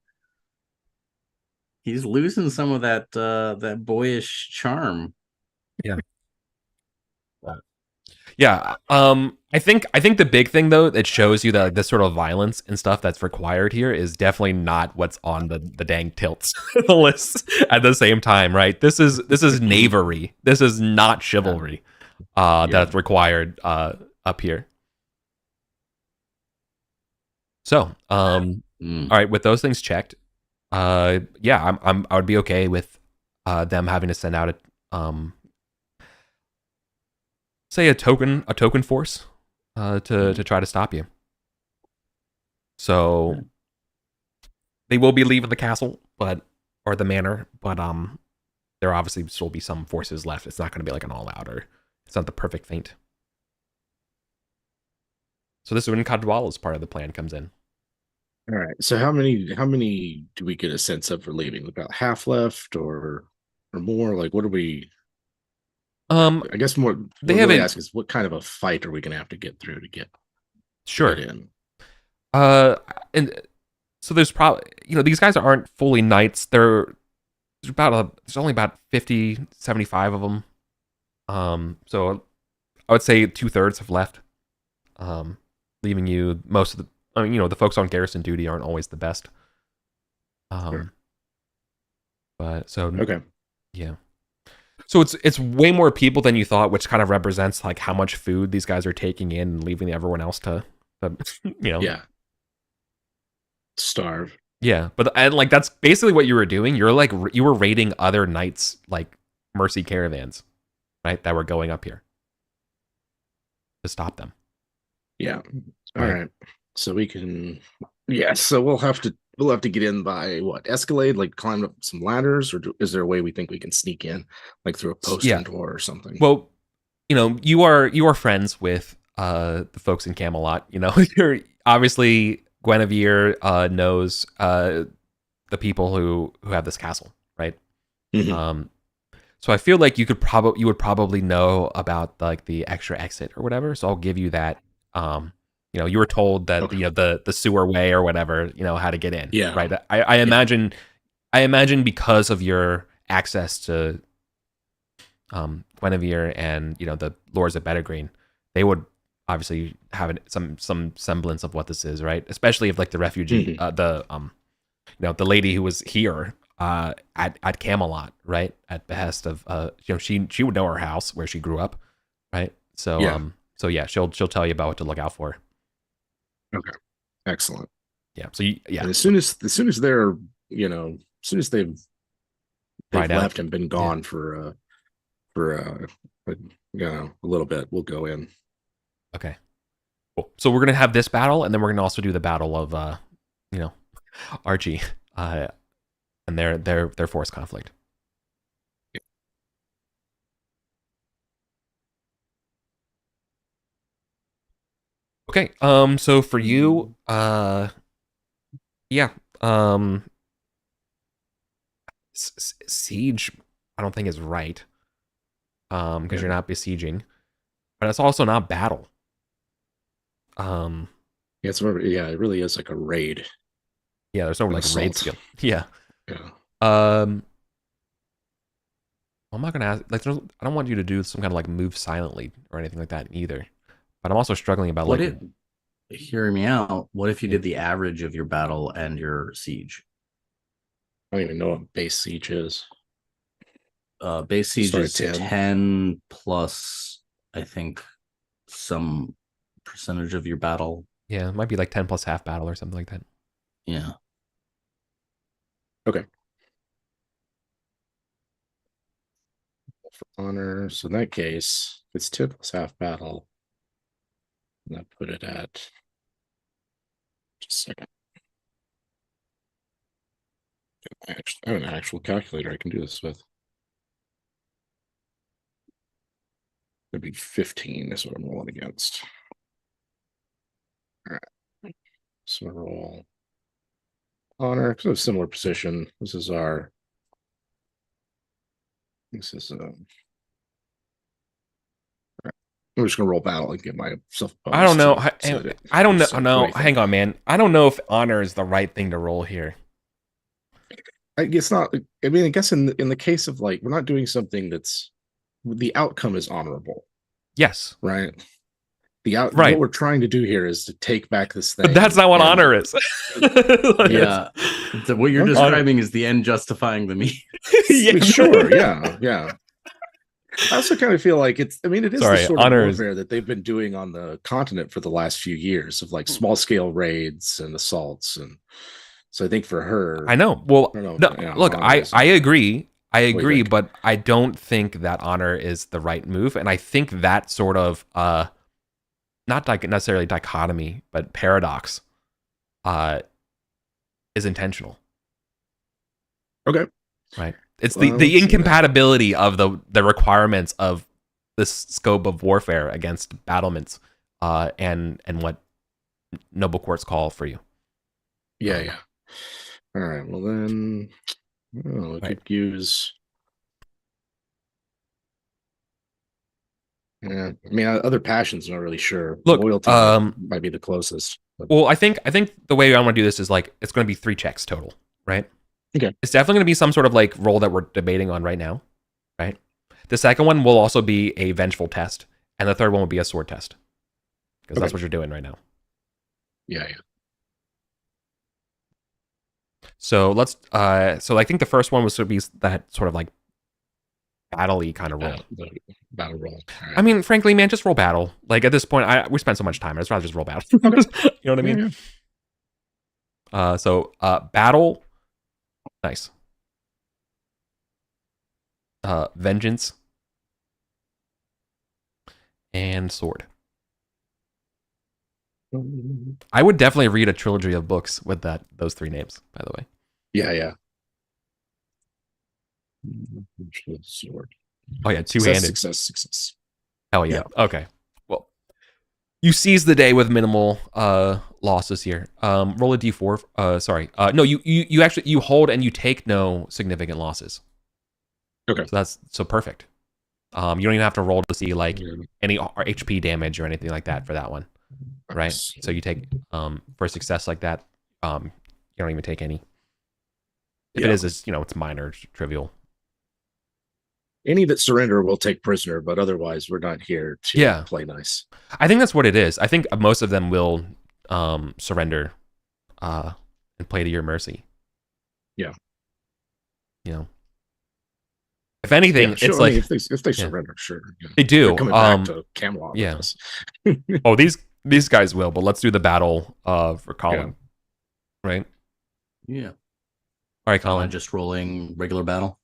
he's losing some of that boyish charm. Yeah. Yeah. I think the big thing though that shows you that like, this sort of violence and stuff that's required here is definitely not what's on the dang tilts the list at the same time, right? This is knavery. This is not chivalry. That's required up here. So, all right, with those things checked, yeah, I would be okay with them having to send out a say a token force to try to stop you. So they will be leaving the castle, or the manor, but there obviously still be some forces left. It's not going to be like an all out, or it's not the perfect feint. So this is when Cadwala's part of the plan comes in. All right. So how many do we get a sense of for leaving? About half left or more? Like what are we? I guess more they what have really an, ask is what kind of a fight are we going to have to get through to get sure in? And so there's probably, these guys aren't fully knights. There's only about 50, 75 of them. So I would say 2/3 have left. Leaving you most of the, the folks on garrison duty aren't always the best. Sure. But so okay. Yeah. So it's way more people than you thought, which kind of represents like how much food these guys are taking in and leaving everyone else to Yeah. Starve. Yeah, and like that's basically what you were doing. You're like you were raiding other knights like mercy caravans, right? That were going up here to stop them. Yeah. All right. So we can. Yeah. So we'll have to get in by what? Escalade, like climb up some ladders, or is there a way we think we can sneak in, like through a postern door or something? Well, you are friends with the folks in Camelot. You're obviously Guinevere knows the people who have this castle, right? Mm-hmm. So I feel like you would probably know about like the extra exit or whatever. So I'll give you that. You were told that the sewer way or whatever, how to get in. Yeah. Right. I imagine because of your access to Guinevere and the lords of Bettergreen, they would obviously have some semblance of what this is, right? Especially if like the refugee, the lady who was here at Camelot, right, at behest of she would know her house where she grew up, right? So yeah, she'll tell you about what to look out for. Okay, excellent. Yeah. So yeah, and as soon as they're as soon as they've left and been gone for a little bit, we'll go in. Okay. Cool. So we're gonna have this battle, and then we're gonna also do the battle of Archie and their force conflict. Okay. So for you, yeah. Siege, I don't think is right. Because you're not besieging, but it's also not battle. It really is like a raid. Yeah, there's no like assault. raid skill. Yeah. Yeah. I'm not gonna ask. Like, I don't want you to do some kind of like move silently or anything like that either. But I'm also struggling about hear me out. What if you did the average of your battle and your siege? I don't even know what base siege is. Base siege is 10 plus, I think, some percentage of your battle. Yeah, it might be like 10 plus half battle or something like that. Yeah. Okay. For honor. So in that case, it's 10 plus half battle. And I put it at just a second. I have an actual calculator I can do this with. It'd be 15 is what I'm rolling against. All right. So roll honor, because of similar position. This is our. This is I'm just gonna roll battle and get myself. I don't know. I don't know. So, No, hang on, man. I don't know if honor is the right thing to roll here. It's not. I mean, I guess in the case of like, we're not doing something that's the outcome is honorable, Yes. right? Right. What we're trying to do here is to take back this thing. But that's not what honor is. Yeah. So what you're describing is the end justifying the means. Yeah, sure. Yeah. I also kind of feel like it is the sort of warfare that they've been doing on the continent for the last few years of like small scale raids and assaults, and so I think for her, I know. Well, look, I agree. But I don't think that honor is the right move, and I think that sort of not necessarily dichotomy, but paradox is intentional. Okay. Right. It's the incompatibility of the requirements of the scope of warfare against battlements and what noble courts call for you. Yeah. All right. Well, then we could use. Yeah, I mean, other passions, not really sure. Look, loyalty might be the closest. But... Well, I think the way I want to do this is like it's going to be 3 checks total, right? Okay. It's definitely going to be some sort of like roll that we're debating on right now, right? The second one will also be a vengeful test, and the third one will be a sword test, because that's what you're doing right now. Yeah. So let's. So I think the first one was to be that sort of like battle-y kind of roll. Battle roll. Right. I mean, frankly, man, just roll battle. Like at this point, we spend so much time. I'd rather just roll battle. You know what I mean? Yeah. So battle. Nice. Vengeance. And sword. I would definitely read a trilogy of books with those 3 names, by the way. Yeah. Sword. Oh yeah, 2-handed. Success. Hell yeah. Okay. Well, you seize the day with minimal losses here. Roll a d4. No, you actually hold and you take no significant losses. Okay. So that's perfect. You don't even have to roll to see like any HP damage or anything like that for that one. Right? So you take for a success like that, you don't even take any. If it is, it's minor, it's trivial. Any that surrender will take prisoner, but otherwise we're not here to play nice. I think that's what it is. I think most of them will surrender and play to your mercy. Yeah. If anything, sure. It's like if they surrender, sure. Yeah. They do. They're coming back to Camelot. Yeah. Oh, these guys will, but let's do the battle for Colin. Yeah. Right? Yeah. All right, Colin. Just rolling regular battle.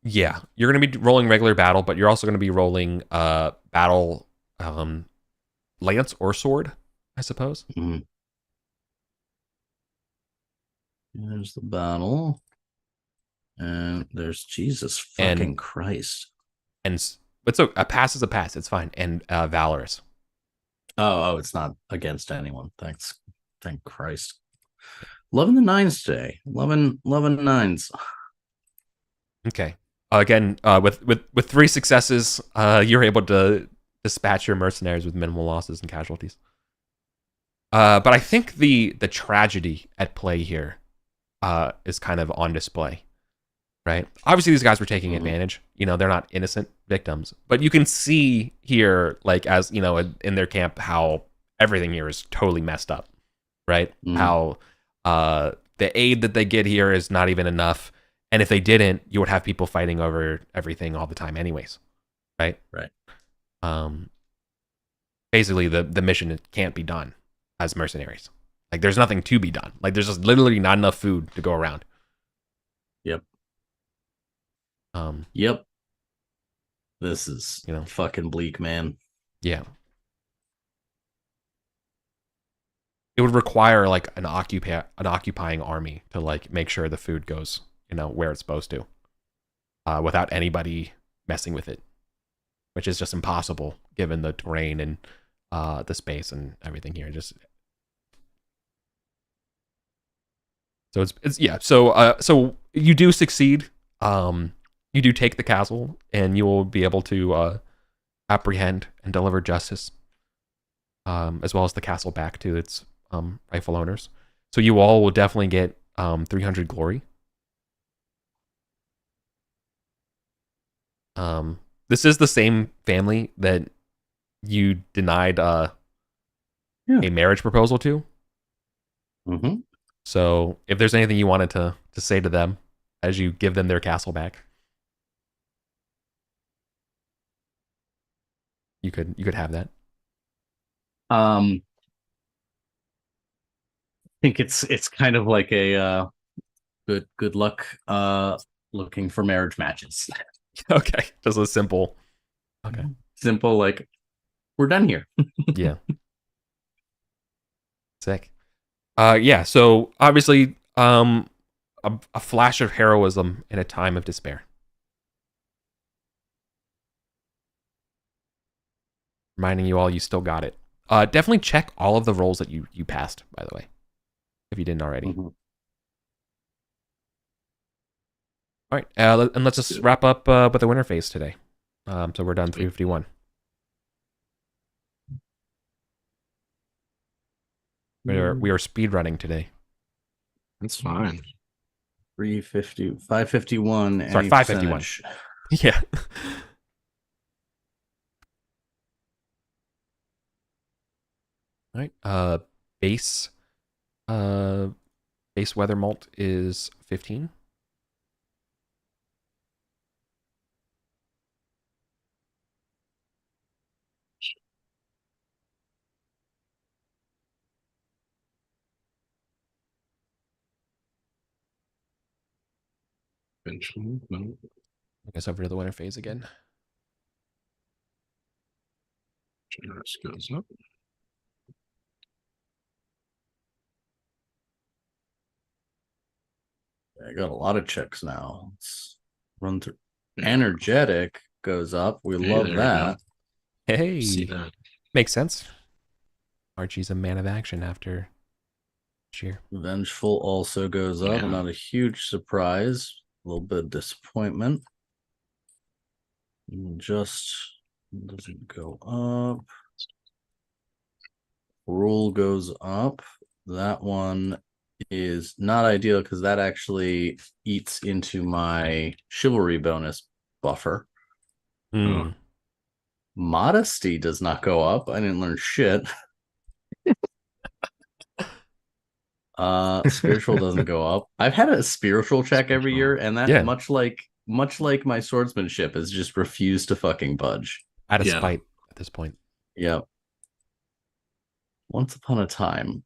Yeah, you're going to be rolling regular battle, but you're also going to be rolling battle lance or sword, I suppose. Mm-hmm. There's the battle. And there's Jesus fucking Christ. And but so a pass is a pass. It's fine. And valorous. Oh, it's not against anyone. Thank Christ. Loving the 9s today. Loving 9s. Okay. Again, with 3 successes, you're able to dispatch your mercenaries with minimal losses and casualties. But I think the tragedy at play here is kind of on display. Right? Obviously, these guys were taking advantage. They're not innocent victims. But you can see here, like, as, in their camp, how everything here is totally messed up. Right? How the aid that they get here is not even enough. And if they didn't, you would have people fighting over everything all the time anyways. Right? Right. Basically, the mission can't be done as mercenaries. Like, there's nothing to be done. Like, there's just literally not enough food to go around. Yep. Yep. This is fucking bleak, man. Yeah. It would require like an occupying army to like make sure the food goes, where it's supposed to, without anybody messing with it, which is just impossible given the terrain and the space and everything here. Just So it's yeah. So you do succeed. You do take the castle, and you will be able to apprehend and deliver justice, as well as the castle back to its rightful owners. So you all will definitely get 300 glory. This is the same family that you denied a marriage proposal to. Mm-hmm. So if there's anything you wanted to say to them as you give them their castle back, you could have that. I think it's kind of like a good luck looking for marriage matches. Okay, just a simple. Okay, simple, like, we're done here. Yeah. Sick. Yeah. So obviously, a flash of heroism in a time of despair. Reminding you all, you still got it. Definitely check all of the rolls that you passed, by the way, if you didn't already. Mm-hmm. All right, and let's just wrap up with the winter phase today. So we're done 351. We are speed running today. That's fine. 350, 551. Sorry, 551. Yeah. All right. Base weather malt is 15. Eventually, no. I guess over to the winter phase again. Generous goes up. I got a lot of checks now. Let's run through. Energetic goes up. We love that. Hey, See that. Makes sense. Archie's a man of action after cheer. Vengeful also goes up. Yeah. Not a huge surprise. A little bit of disappointment. Just doesn't go up. Rule goes up. That one is not ideal because that actually eats into my chivalry bonus buffer. Mm. Modesty does not go up. I didn't learn shit. Spiritual doesn't go up. I've had a spiritual check every year, and that much like my swordsmanship has just refused to fucking budge. Out of spite at this point. Yep. Once upon a time,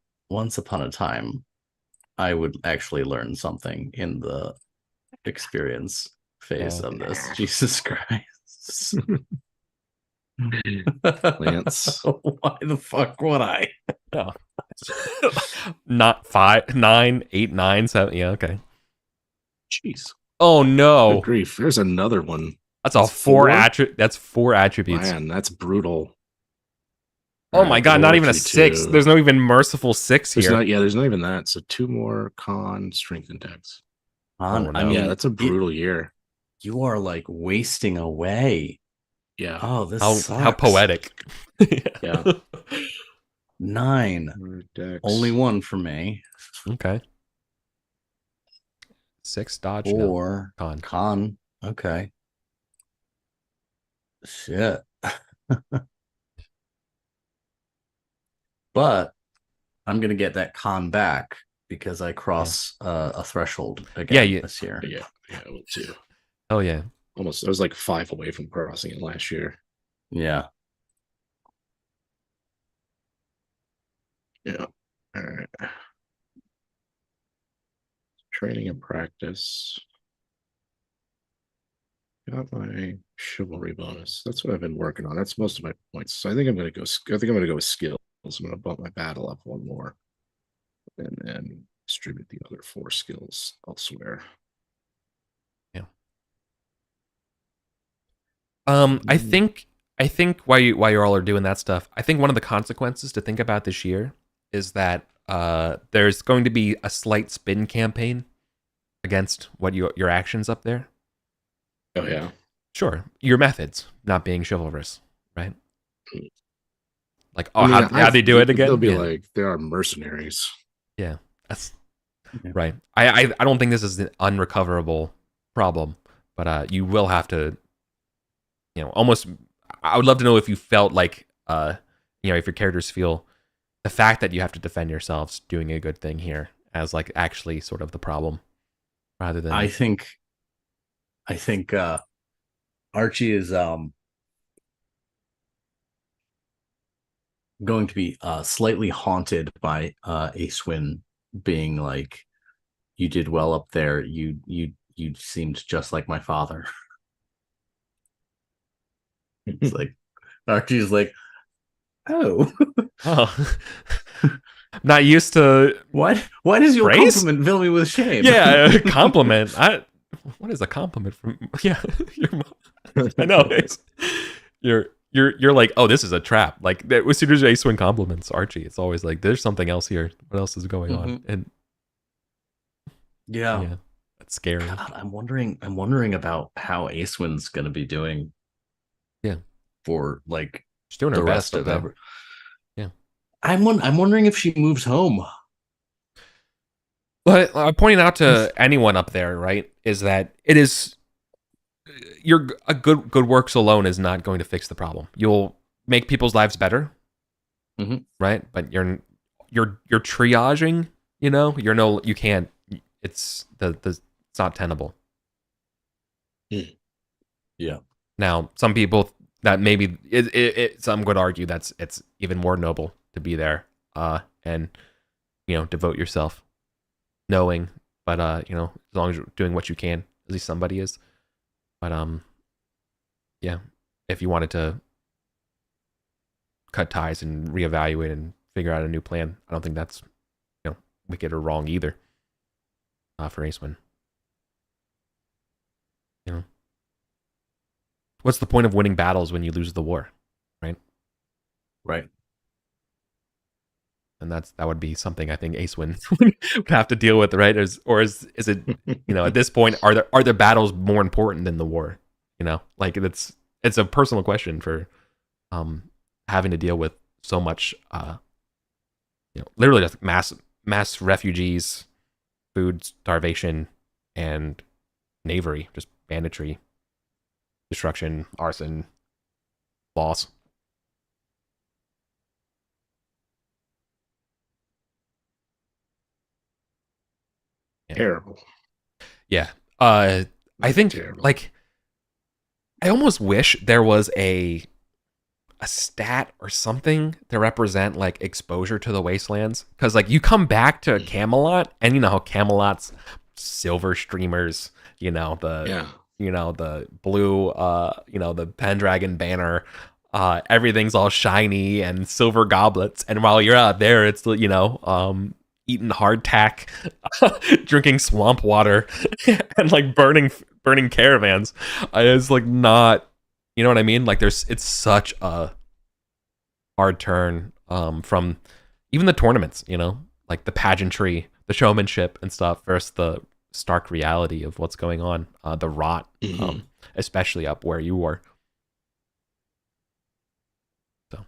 I would actually learn something in the experience phase of this. Jesus Christ. Lance. Why the fuck would I? Oh. Not 5, 9, 8, 9, 7. Yeah, okay. Jeez. Oh no. Good grief. There's another one. That's all four that's 4 attributes. Man, that's brutal. Oh my god, not even a 6. There's no even merciful 6 here. There's not even that. So 2 more con, strength, and dex. I mean, yeah, that's a brutal year. You are like wasting away. Yeah. Oh, this how poetic. Yeah. 9. Only 1 for me. Okay. 6 dodge. 4 no. Con. Okay. Shit. But I'm gonna get that con back because I cross a threshold again this year. Yeah, I will too. Oh yeah. Almost. I was like 5 away from crossing it last year. Yeah. Yeah. All right. Training and practice. Got my chivalry bonus. That's what I've been working on. That's most of my points. So I think I'm gonna go. With skills. I'm gonna bump my battle up 1 more, and then distribute the other 4 skills elsewhere. Yeah. I think while you all are doing that stuff, I think one of the consequences to think about this year is that there's going to be a slight spin campaign against what your actions up there. Oh yeah. Sure, your methods not being chivalrous, right? Like, oh, I mean, how they do it they'll again? be Yeah, like, they are mercenaries. yeah, that's Yeah. right. I don't think this is an unrecoverable problem, but you will have to, almost. I would love to know if you felt like, if your characters feel the fact that you have to defend yourselves doing a good thing here as like actually sort of the problem, rather than I think Archie is going to be slightly haunted by Acewin being like, you did well up there. You seemed just like my father. It's like Archie's like, oh, oh, not used to why does your praise? compliment fill me with shame? Yeah, a compliment. What is a compliment from? Yeah, I know. You're like, oh, this is a trap. Like as soon as Ace Win compliments Archie, it's always like, there's something else here. What else is going on? And yeah, that's scary. God, I'm wondering about how Acewin's going to be doing. Yeah, for like she's doing her the best rest of there. it. Yeah, I'm wondering if she moves home. But pointing out to anyone up there, right, is that it is a good works alone is not going to fix the problem. You'll make people's lives better, right? But you're triaging. You can't. It's it's not tenable. Yeah. Now, some people that maybe some would argue it's even more noble to be there, and devote yourself, knowing, but as long as you're doing what you can, at least somebody is. But yeah, if you wanted to cut ties and reevaluate and figure out a new plan, I don't think that's wicked or wrong either. For Acewin, what's the point of winning battles when you lose the war, right? Right. And that would be something I think Acewin would have to deal with, right? Is it at this point, are there battles more important than the war? Like it's a personal question for having to deal with so much literally just mass refugees, food starvation, and knavery, just banditry, destruction, arson, loss. Terrible. Yeah. I think terrible. like I almost wish there was a stat or something to represent like exposure to the wastelands, because like you come back to Camelot and you know how Camelot's silver streamers, the blue the Pendragon banner, everything's all shiny and silver goblets, and while you're out there it's eating hardtack, drinking swamp water, and like burning caravans. It's like not, you know what I mean? Like it's such a hard turn from even the tournaments, like the pageantry, the showmanship and stuff versus the stark reality of what's going on, the rot, especially up where you were. So,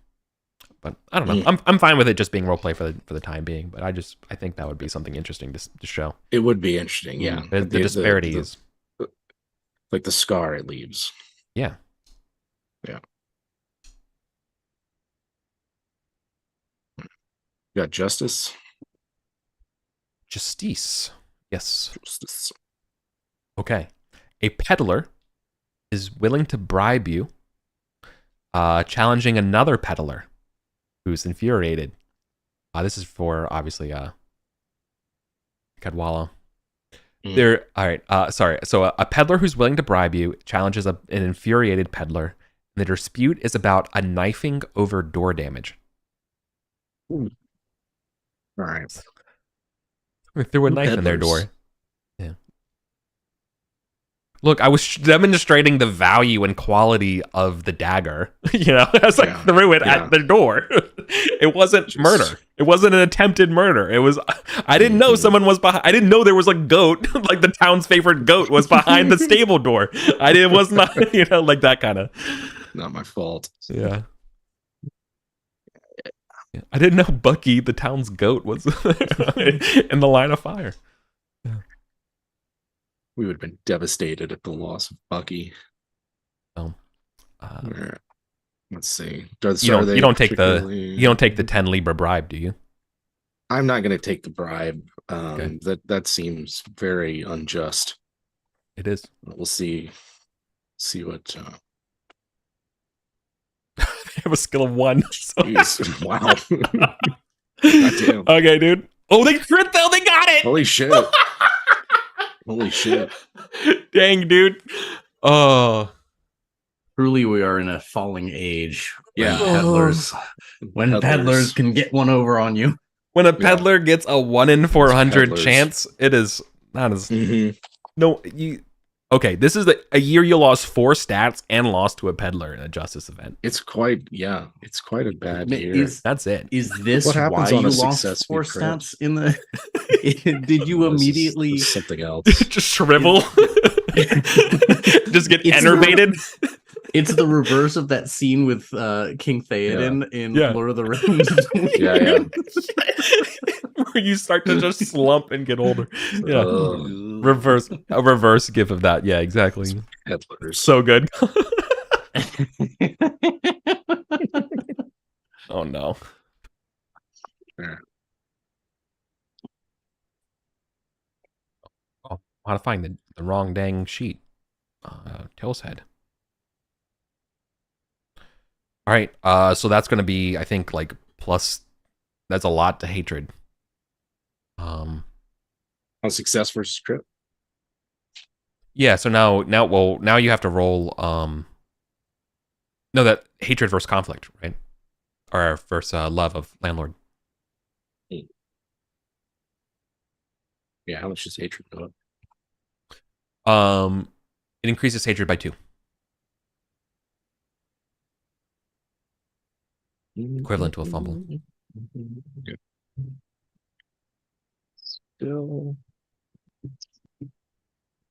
but I don't know. I'm fine with it just being roleplay for the time being, but I think that would be something interesting to show. It would be interesting, yeah. The disparity is like the scar it leaves. Yeah. Yeah. You got justice. Justice. Yes. Justice. Okay. A peddler is willing to bribe you, challenging another peddler who's infuriated. This is for obviously Cadwalla. All right. Sorry. So a peddler who's willing to bribe you challenges an infuriated peddler. And the dispute is about a knifing over door damage. All right. They threw a knife in their door. Yeah. Look, I was demonstrating the value and quality of the dagger. As I threw it at the door. It wasn't murder. It wasn't an attempted murder. It was. I didn't know someone was behind. I didn't know there was a goat, like the town's favorite goat, was behind the stable door. It was not, like that kind of. Not my fault. Yeah. I didn't know Bucky, the town's goat, was in the line of fire. Yeah. We would have been devastated at the loss of Bucky. Let's see. You don't take the 10 Libra bribe, do you? I'm not going to take the bribe. Okay. That seems very unjust. It is. We'll see what. I have a skill of 1. So. Wow. Goddamn. Okay, dude. Oh, they crit though. They got it. Holy shit. Holy shit. Dang, dude. Oh. Truly, we are in a falling age. Yeah. When peddlers can get one over on you. When a peddler gets a 1 in 400 chance, it is not as. No, you. Okay, this is a year you lost 4 stats and lost to a peddler in a justice event. It's quite a bad year. That's it. Is this what happens why on you a lost 4 stats in the? Did you immediately this is something else? Just shrivel. Just get enervated. It's the reverse of that scene with King Theoden in Lord of the Rings. Where you start to just slump and get older. Yeah. A reverse gif of that. Yeah, exactly. Peddlers. So good. Oh no. Yeah. Oh, modifying the wrong dang sheet. Tail's head. All right, so that's going to be, I think, like plus. That's a lot to hatred. On success versus crit. Yeah. So now you have to roll. No, that hatred versus conflict, right? Or versus love of landlord. Yeah. How much does hatred go up? It increases hatred by 2. Equivalent to a fumble. Okay. Still,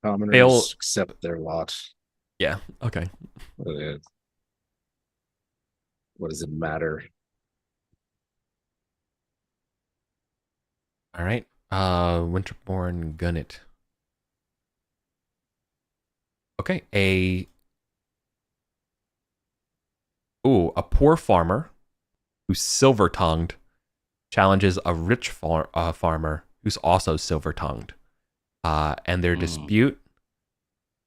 commoners Fail. Accept their lot. Yeah. Okay. What does it matter? All right. Winterborn Gunnet. Okay. A poor farmer who's silver-tongued challenges a rich farmer who's also silver-tongued. And their dispute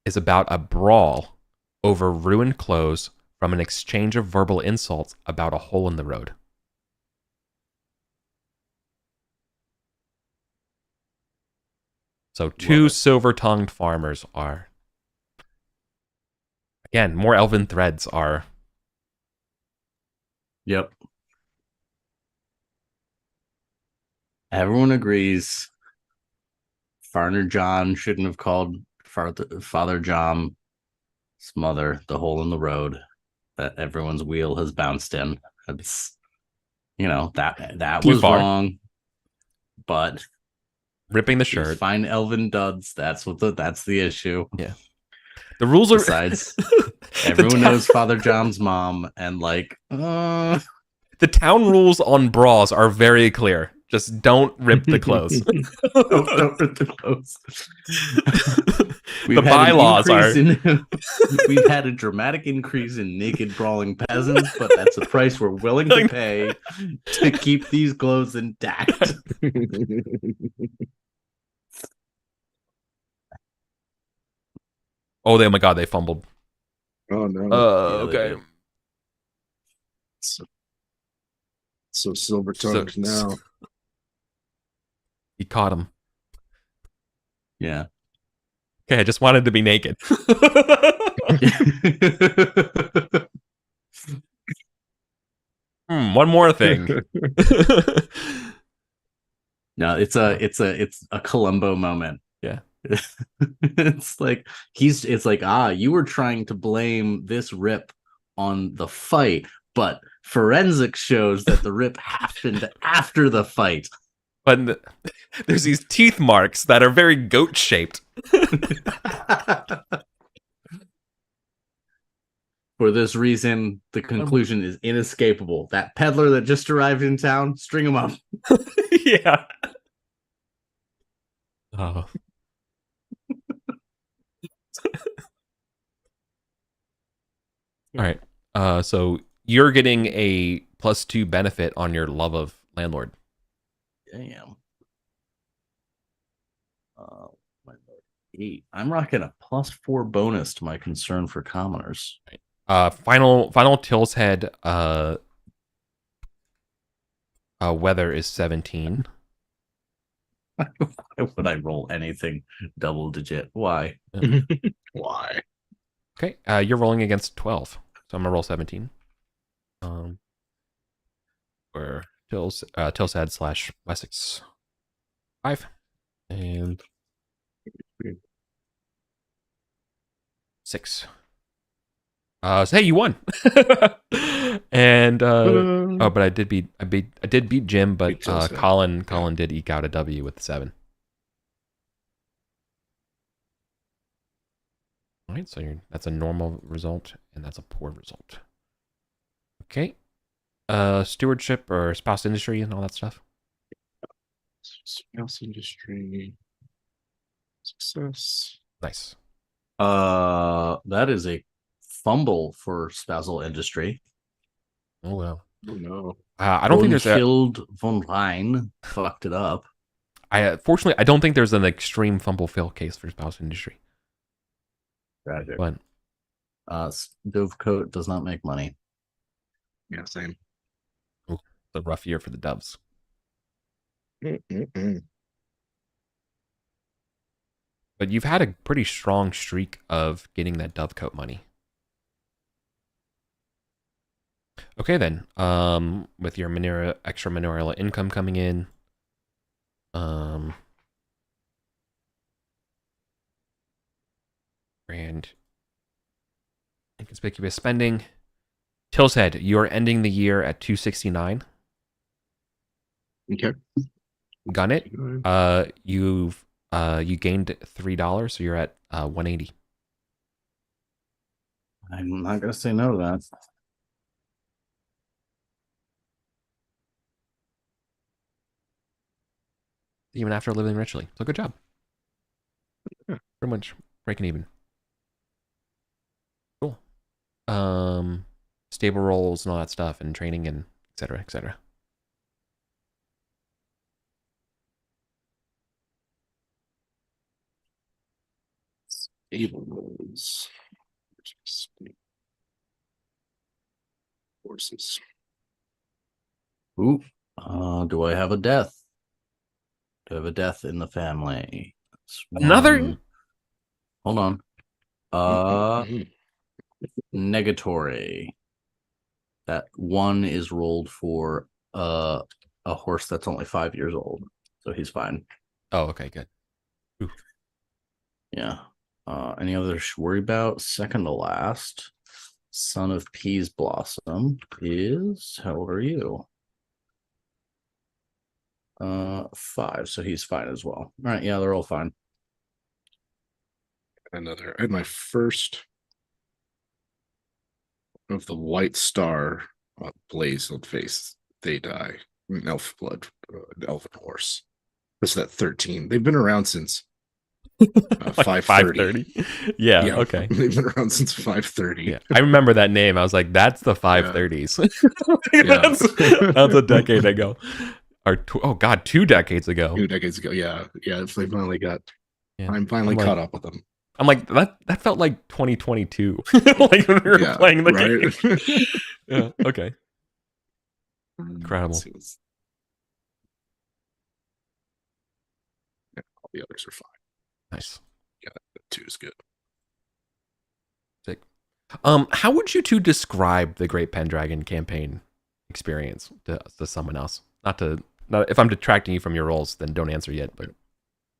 is about a brawl over ruined clothes from an exchange of verbal insults about a hole in the road. So 2 silver-tongued farmers are... Again, more elven threads are... Yep. Everyone agrees Farmer John shouldn't have called Father John's mother the hole in the road that everyone's wheel has bounced in. It's, that Too was far. wrong. But ripping the shirt. Fine elven duds. That's the issue. Yeah. The rules are... Besides, everyone knows Father John's mom, and the town rules on bras are very clear. Just don't rip the clothes. Don't rip the clothes. The bylaws are... We've had a dramatic increase in naked brawling peasants, but that's a price we're willing to pay to keep these clothes intact. Oh my god, they fumbled. Oh no. Okay. So silver-tongued now. He caught him. Yeah. Okay, I just wanted to be naked. One more thing. No, it's a Columbo moment. Yeah. It's like you were trying to blame this rip on the fight, but forensics shows that the rip happened after the fight. But there's these teeth marks that are very goat shaped. For this reason, the conclusion is inescapable. That peddler that just arrived in town, string him up. Yeah. Oh. All right. So you're getting a +2 benefit on your love of landlord. Damn. I'm rocking a +4 bonus to my concern for commoners. Final Till's head weather is 17. Why would I roll anything double digit? Why? Why? Okay, you're rolling against 12, so I'm gonna roll 17. Where Till's head / Wessex 5 and 6. So hey, you won. And but I did beat Jim, but Colin did eke out a W with 7. All right, so that's a normal result, and that's a poor result. Okay, stewardship or spouse industry and all that stuff. Spouse industry success. Nice. That is a fumble for spousal industry. Oh well. Oh no. I don't think there's killed von Rhein fucked it up. Fortunately, I don't think there's an extreme fumble fail case for spouse industry. Tragic. But Dovecote does not make money. Yeah, same. Ooh, it's a rough year for the Doves. But you've had a pretty strong streak of getting that Dovecote money. Okay then, with your extra manorial income coming in, and inconspicuous spending. Till's head, you are ending the year at 269. Okay. Gun it. You gained $3, so you're at 180. I'm not gonna say no to that. Even after living richly. So good job. Yeah. Pretty much breaking even. Cool. Stable roles and all that stuff and training and et cetera, et cetera. Stable roles. Forces. Ooh. Do I have a death? Do I have a death in the family? Another? Hold on. Negatory. That 1 is rolled for a horse that's only 5 years old, so he's fine. Oh, okay, good. Ooh. Yeah. Any other to worry about? Second to last, son of Peas Blossom is, how old are you? 5, so he's fine as well. All right, yeah, they're all fine. I had my first of the White Star blaze on face. They die. An elf blood, an elven horse. What's that? 13. They've been around since 530. Yeah, okay. They've been around since 530. Yeah, I remember that name. I was like, that's the 530s. That's a decade ago. Or 2 decades ago. 2 decades ago, yeah. They finally got. Yeah. I'm finally caught up with them. I'm like, that felt like 2022. Like when we were playing the game. Yeah, okay. Incredible. Yeah, all the others are fine. Nice. Yeah, 2 is good. Sick. How would you two describe the Great Pendragon Campaign experience to someone else? Not if I'm detracting you from your roles, then don't answer yet. But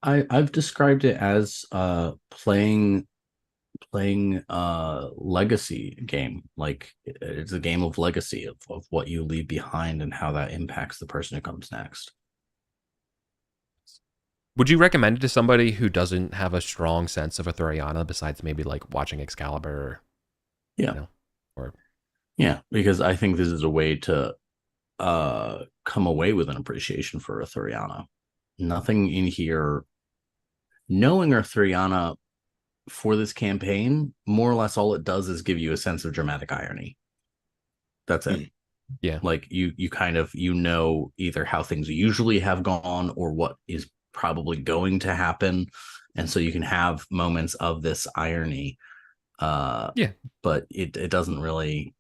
I've described it as playing legacy game. Like it's a game of legacy of what you leave behind and how that impacts the person who comes next. Would you recommend it to somebody who doesn't have a strong sense of Arthuriana besides maybe like watching Excalibur? Or, Yeah. Or Yeah, because I think this is a way to come away with an appreciation for Arthuriana. Nothing in here. Knowing Arthuriana for this campaign, more or less all it does is give you a sense of dramatic irony. That's it. Yeah. Like you kind of either how things usually have gone or what is probably going to happen. And so you can have moments of this irony. But it doesn't really.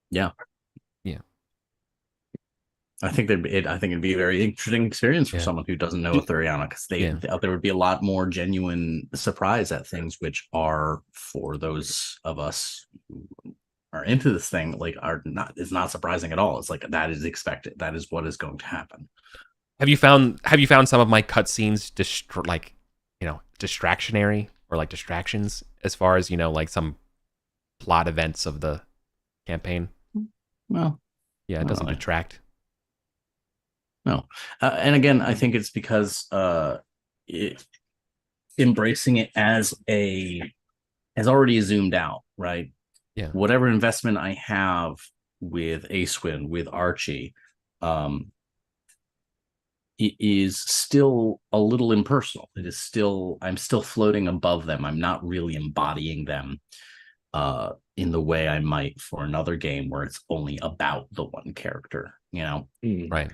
Yeah. I think it'd be a very interesting experience for someone who doesn't know Arthuriana, because there would be a lot more genuine surprise at things, which are, for those of us who are into this thing, like it's not surprising at all. It's like that is expected. That is what is going to happen. Have you found some of my cutscenes distractionary or like distractions as far as like some plot events of the campaign? Well, yeah, it doesn't detract. No, and again, I think it's because embracing it as already zoomed out, right? Yeah. Whatever investment I have with Acewin, with Archie, it is still a little impersonal. I'm still floating above them. I'm not really embodying them in the way I might for another game where it's only about the one character, Right.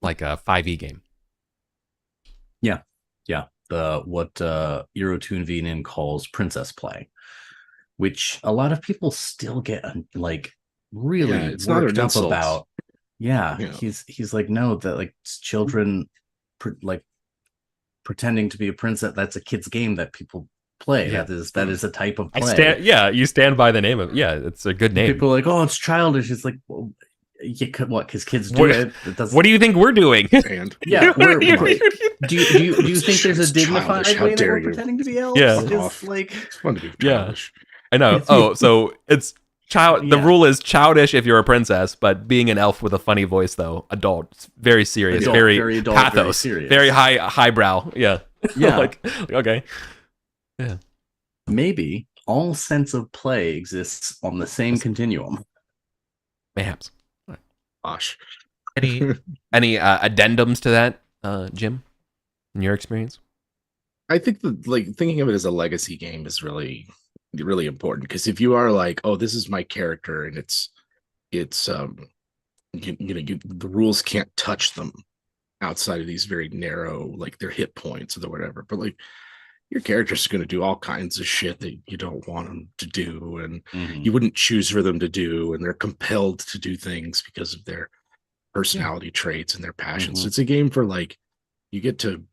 Like a 5e game. Yeah. What Eurotune Venin calls princess play, which a lot of people still get like really it's worked not up about. Yeah, he's like, no, that like children pretending to be a princess, that's a kid's game that people play. That is a type of play. You stand by the name of it's a good name. People are like, oh, it's childish. It's like, well, what? Because kids do it. What do you think we're doing? And do you think there's a dignified way that we're pretending to be elves? Yeah, it's like it's fun to be childish. I know. So it's child. The rule is childish if you're a princess, but being an elf with a funny voice, though, adult, it's very serious, very adult, pathos, very highbrow. Yeah. like okay. Yeah. Maybe all sense of play exists on the same continuum. Mayhaps. Gosh. Any addendums to that, Jim, in your experience? I think that thinking of it as a legacy game is really, really important, because if you are like, oh, this is my character and it's the rules can't touch them outside of these very narrow, like their hit points or whatever, but like your character's going to do all kinds of shit that you don't want them to do, and you wouldn't choose for them to do, and they're compelled to do things because of their personality traits and their passions. So it's a game for like, you get to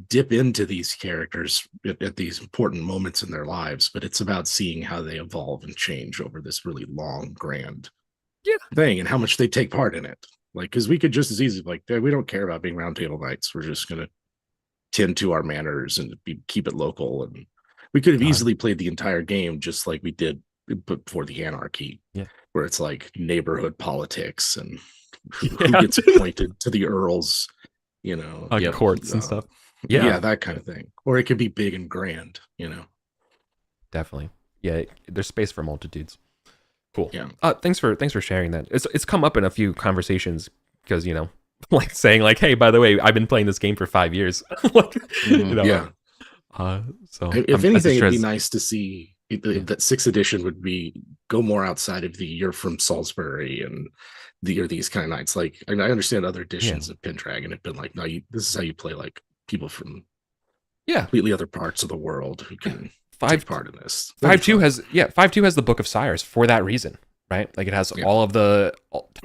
dip into these characters at these important moments in their lives, but it's about seeing how they evolve and change over this really long, grand thing, and how much they take part in it. Like, because we could just as easily like, we don't care about being round table knights. We're just going to tend to our manners and keep it local. And we could have easily played the entire game just like we did before the anarchy, where it's like neighborhood politics and who gets appointed to the earls, courts and stuff. Yeah, that kind of thing. Or it could be big and grand, Definitely. Yeah, there's space for multitudes. Cool. Yeah. Thanks for sharing that. It's come up in a few conversations because like saying like, hey, by the way, I've been playing this game for 5 years. So if anything, it'd be nice to see that 6th edition would go more outside of the you're from Salisbury and these kind of nights. Like, I understand other editions of Pendragon have been like, no, this is how you play like people from completely other parts of the world who can take part in this. 5.2 has the Book of Sires for that reason. Right, like it has all of the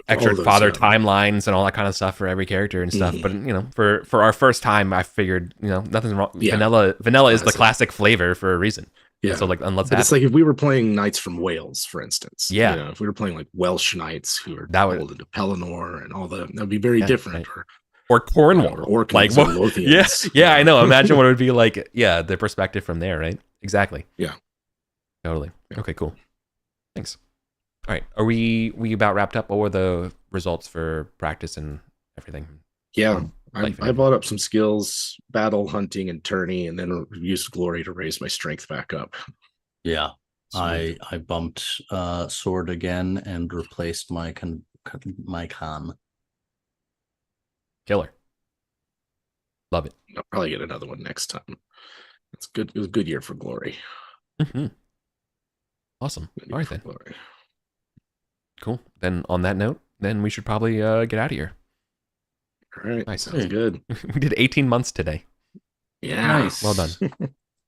extra father timelines and all that kind of stuff for every character and stuff. But for our first time, I figured nothing's wrong. Vanilla is the classic flavor for a reason. Yeah. So like, it's like if we were playing knights from Wales, for instance. Yeah. If we were playing like Welsh knights who are pulled into Pelennor and all that'd be very different. Right. or Cornwall. Or Orcans Like, or what? Lothians. Yeah, I know. Imagine what it would be like. Yeah, the perspective from there, right? Exactly. Yeah. Totally. Yeah. Okay, cool. Thanks. All right. Are we about wrapped up? What were the results for practice and everything? Yeah. Life and I bought up some skills, battle, hunting, and tourney, and then used glory to raise my strength back up. Yeah. So I bumped sword again and replaced my con. Killer. Love it. I'll probably get another one next time. It's good. It was a good year for glory. Mm-hmm. Awesome. Good All right year then. for glory. Cool. Then on that note, then we should probably get out of here. All right. Nice. Sounds good. We did 18 months today. Yeah. Nice. Well done.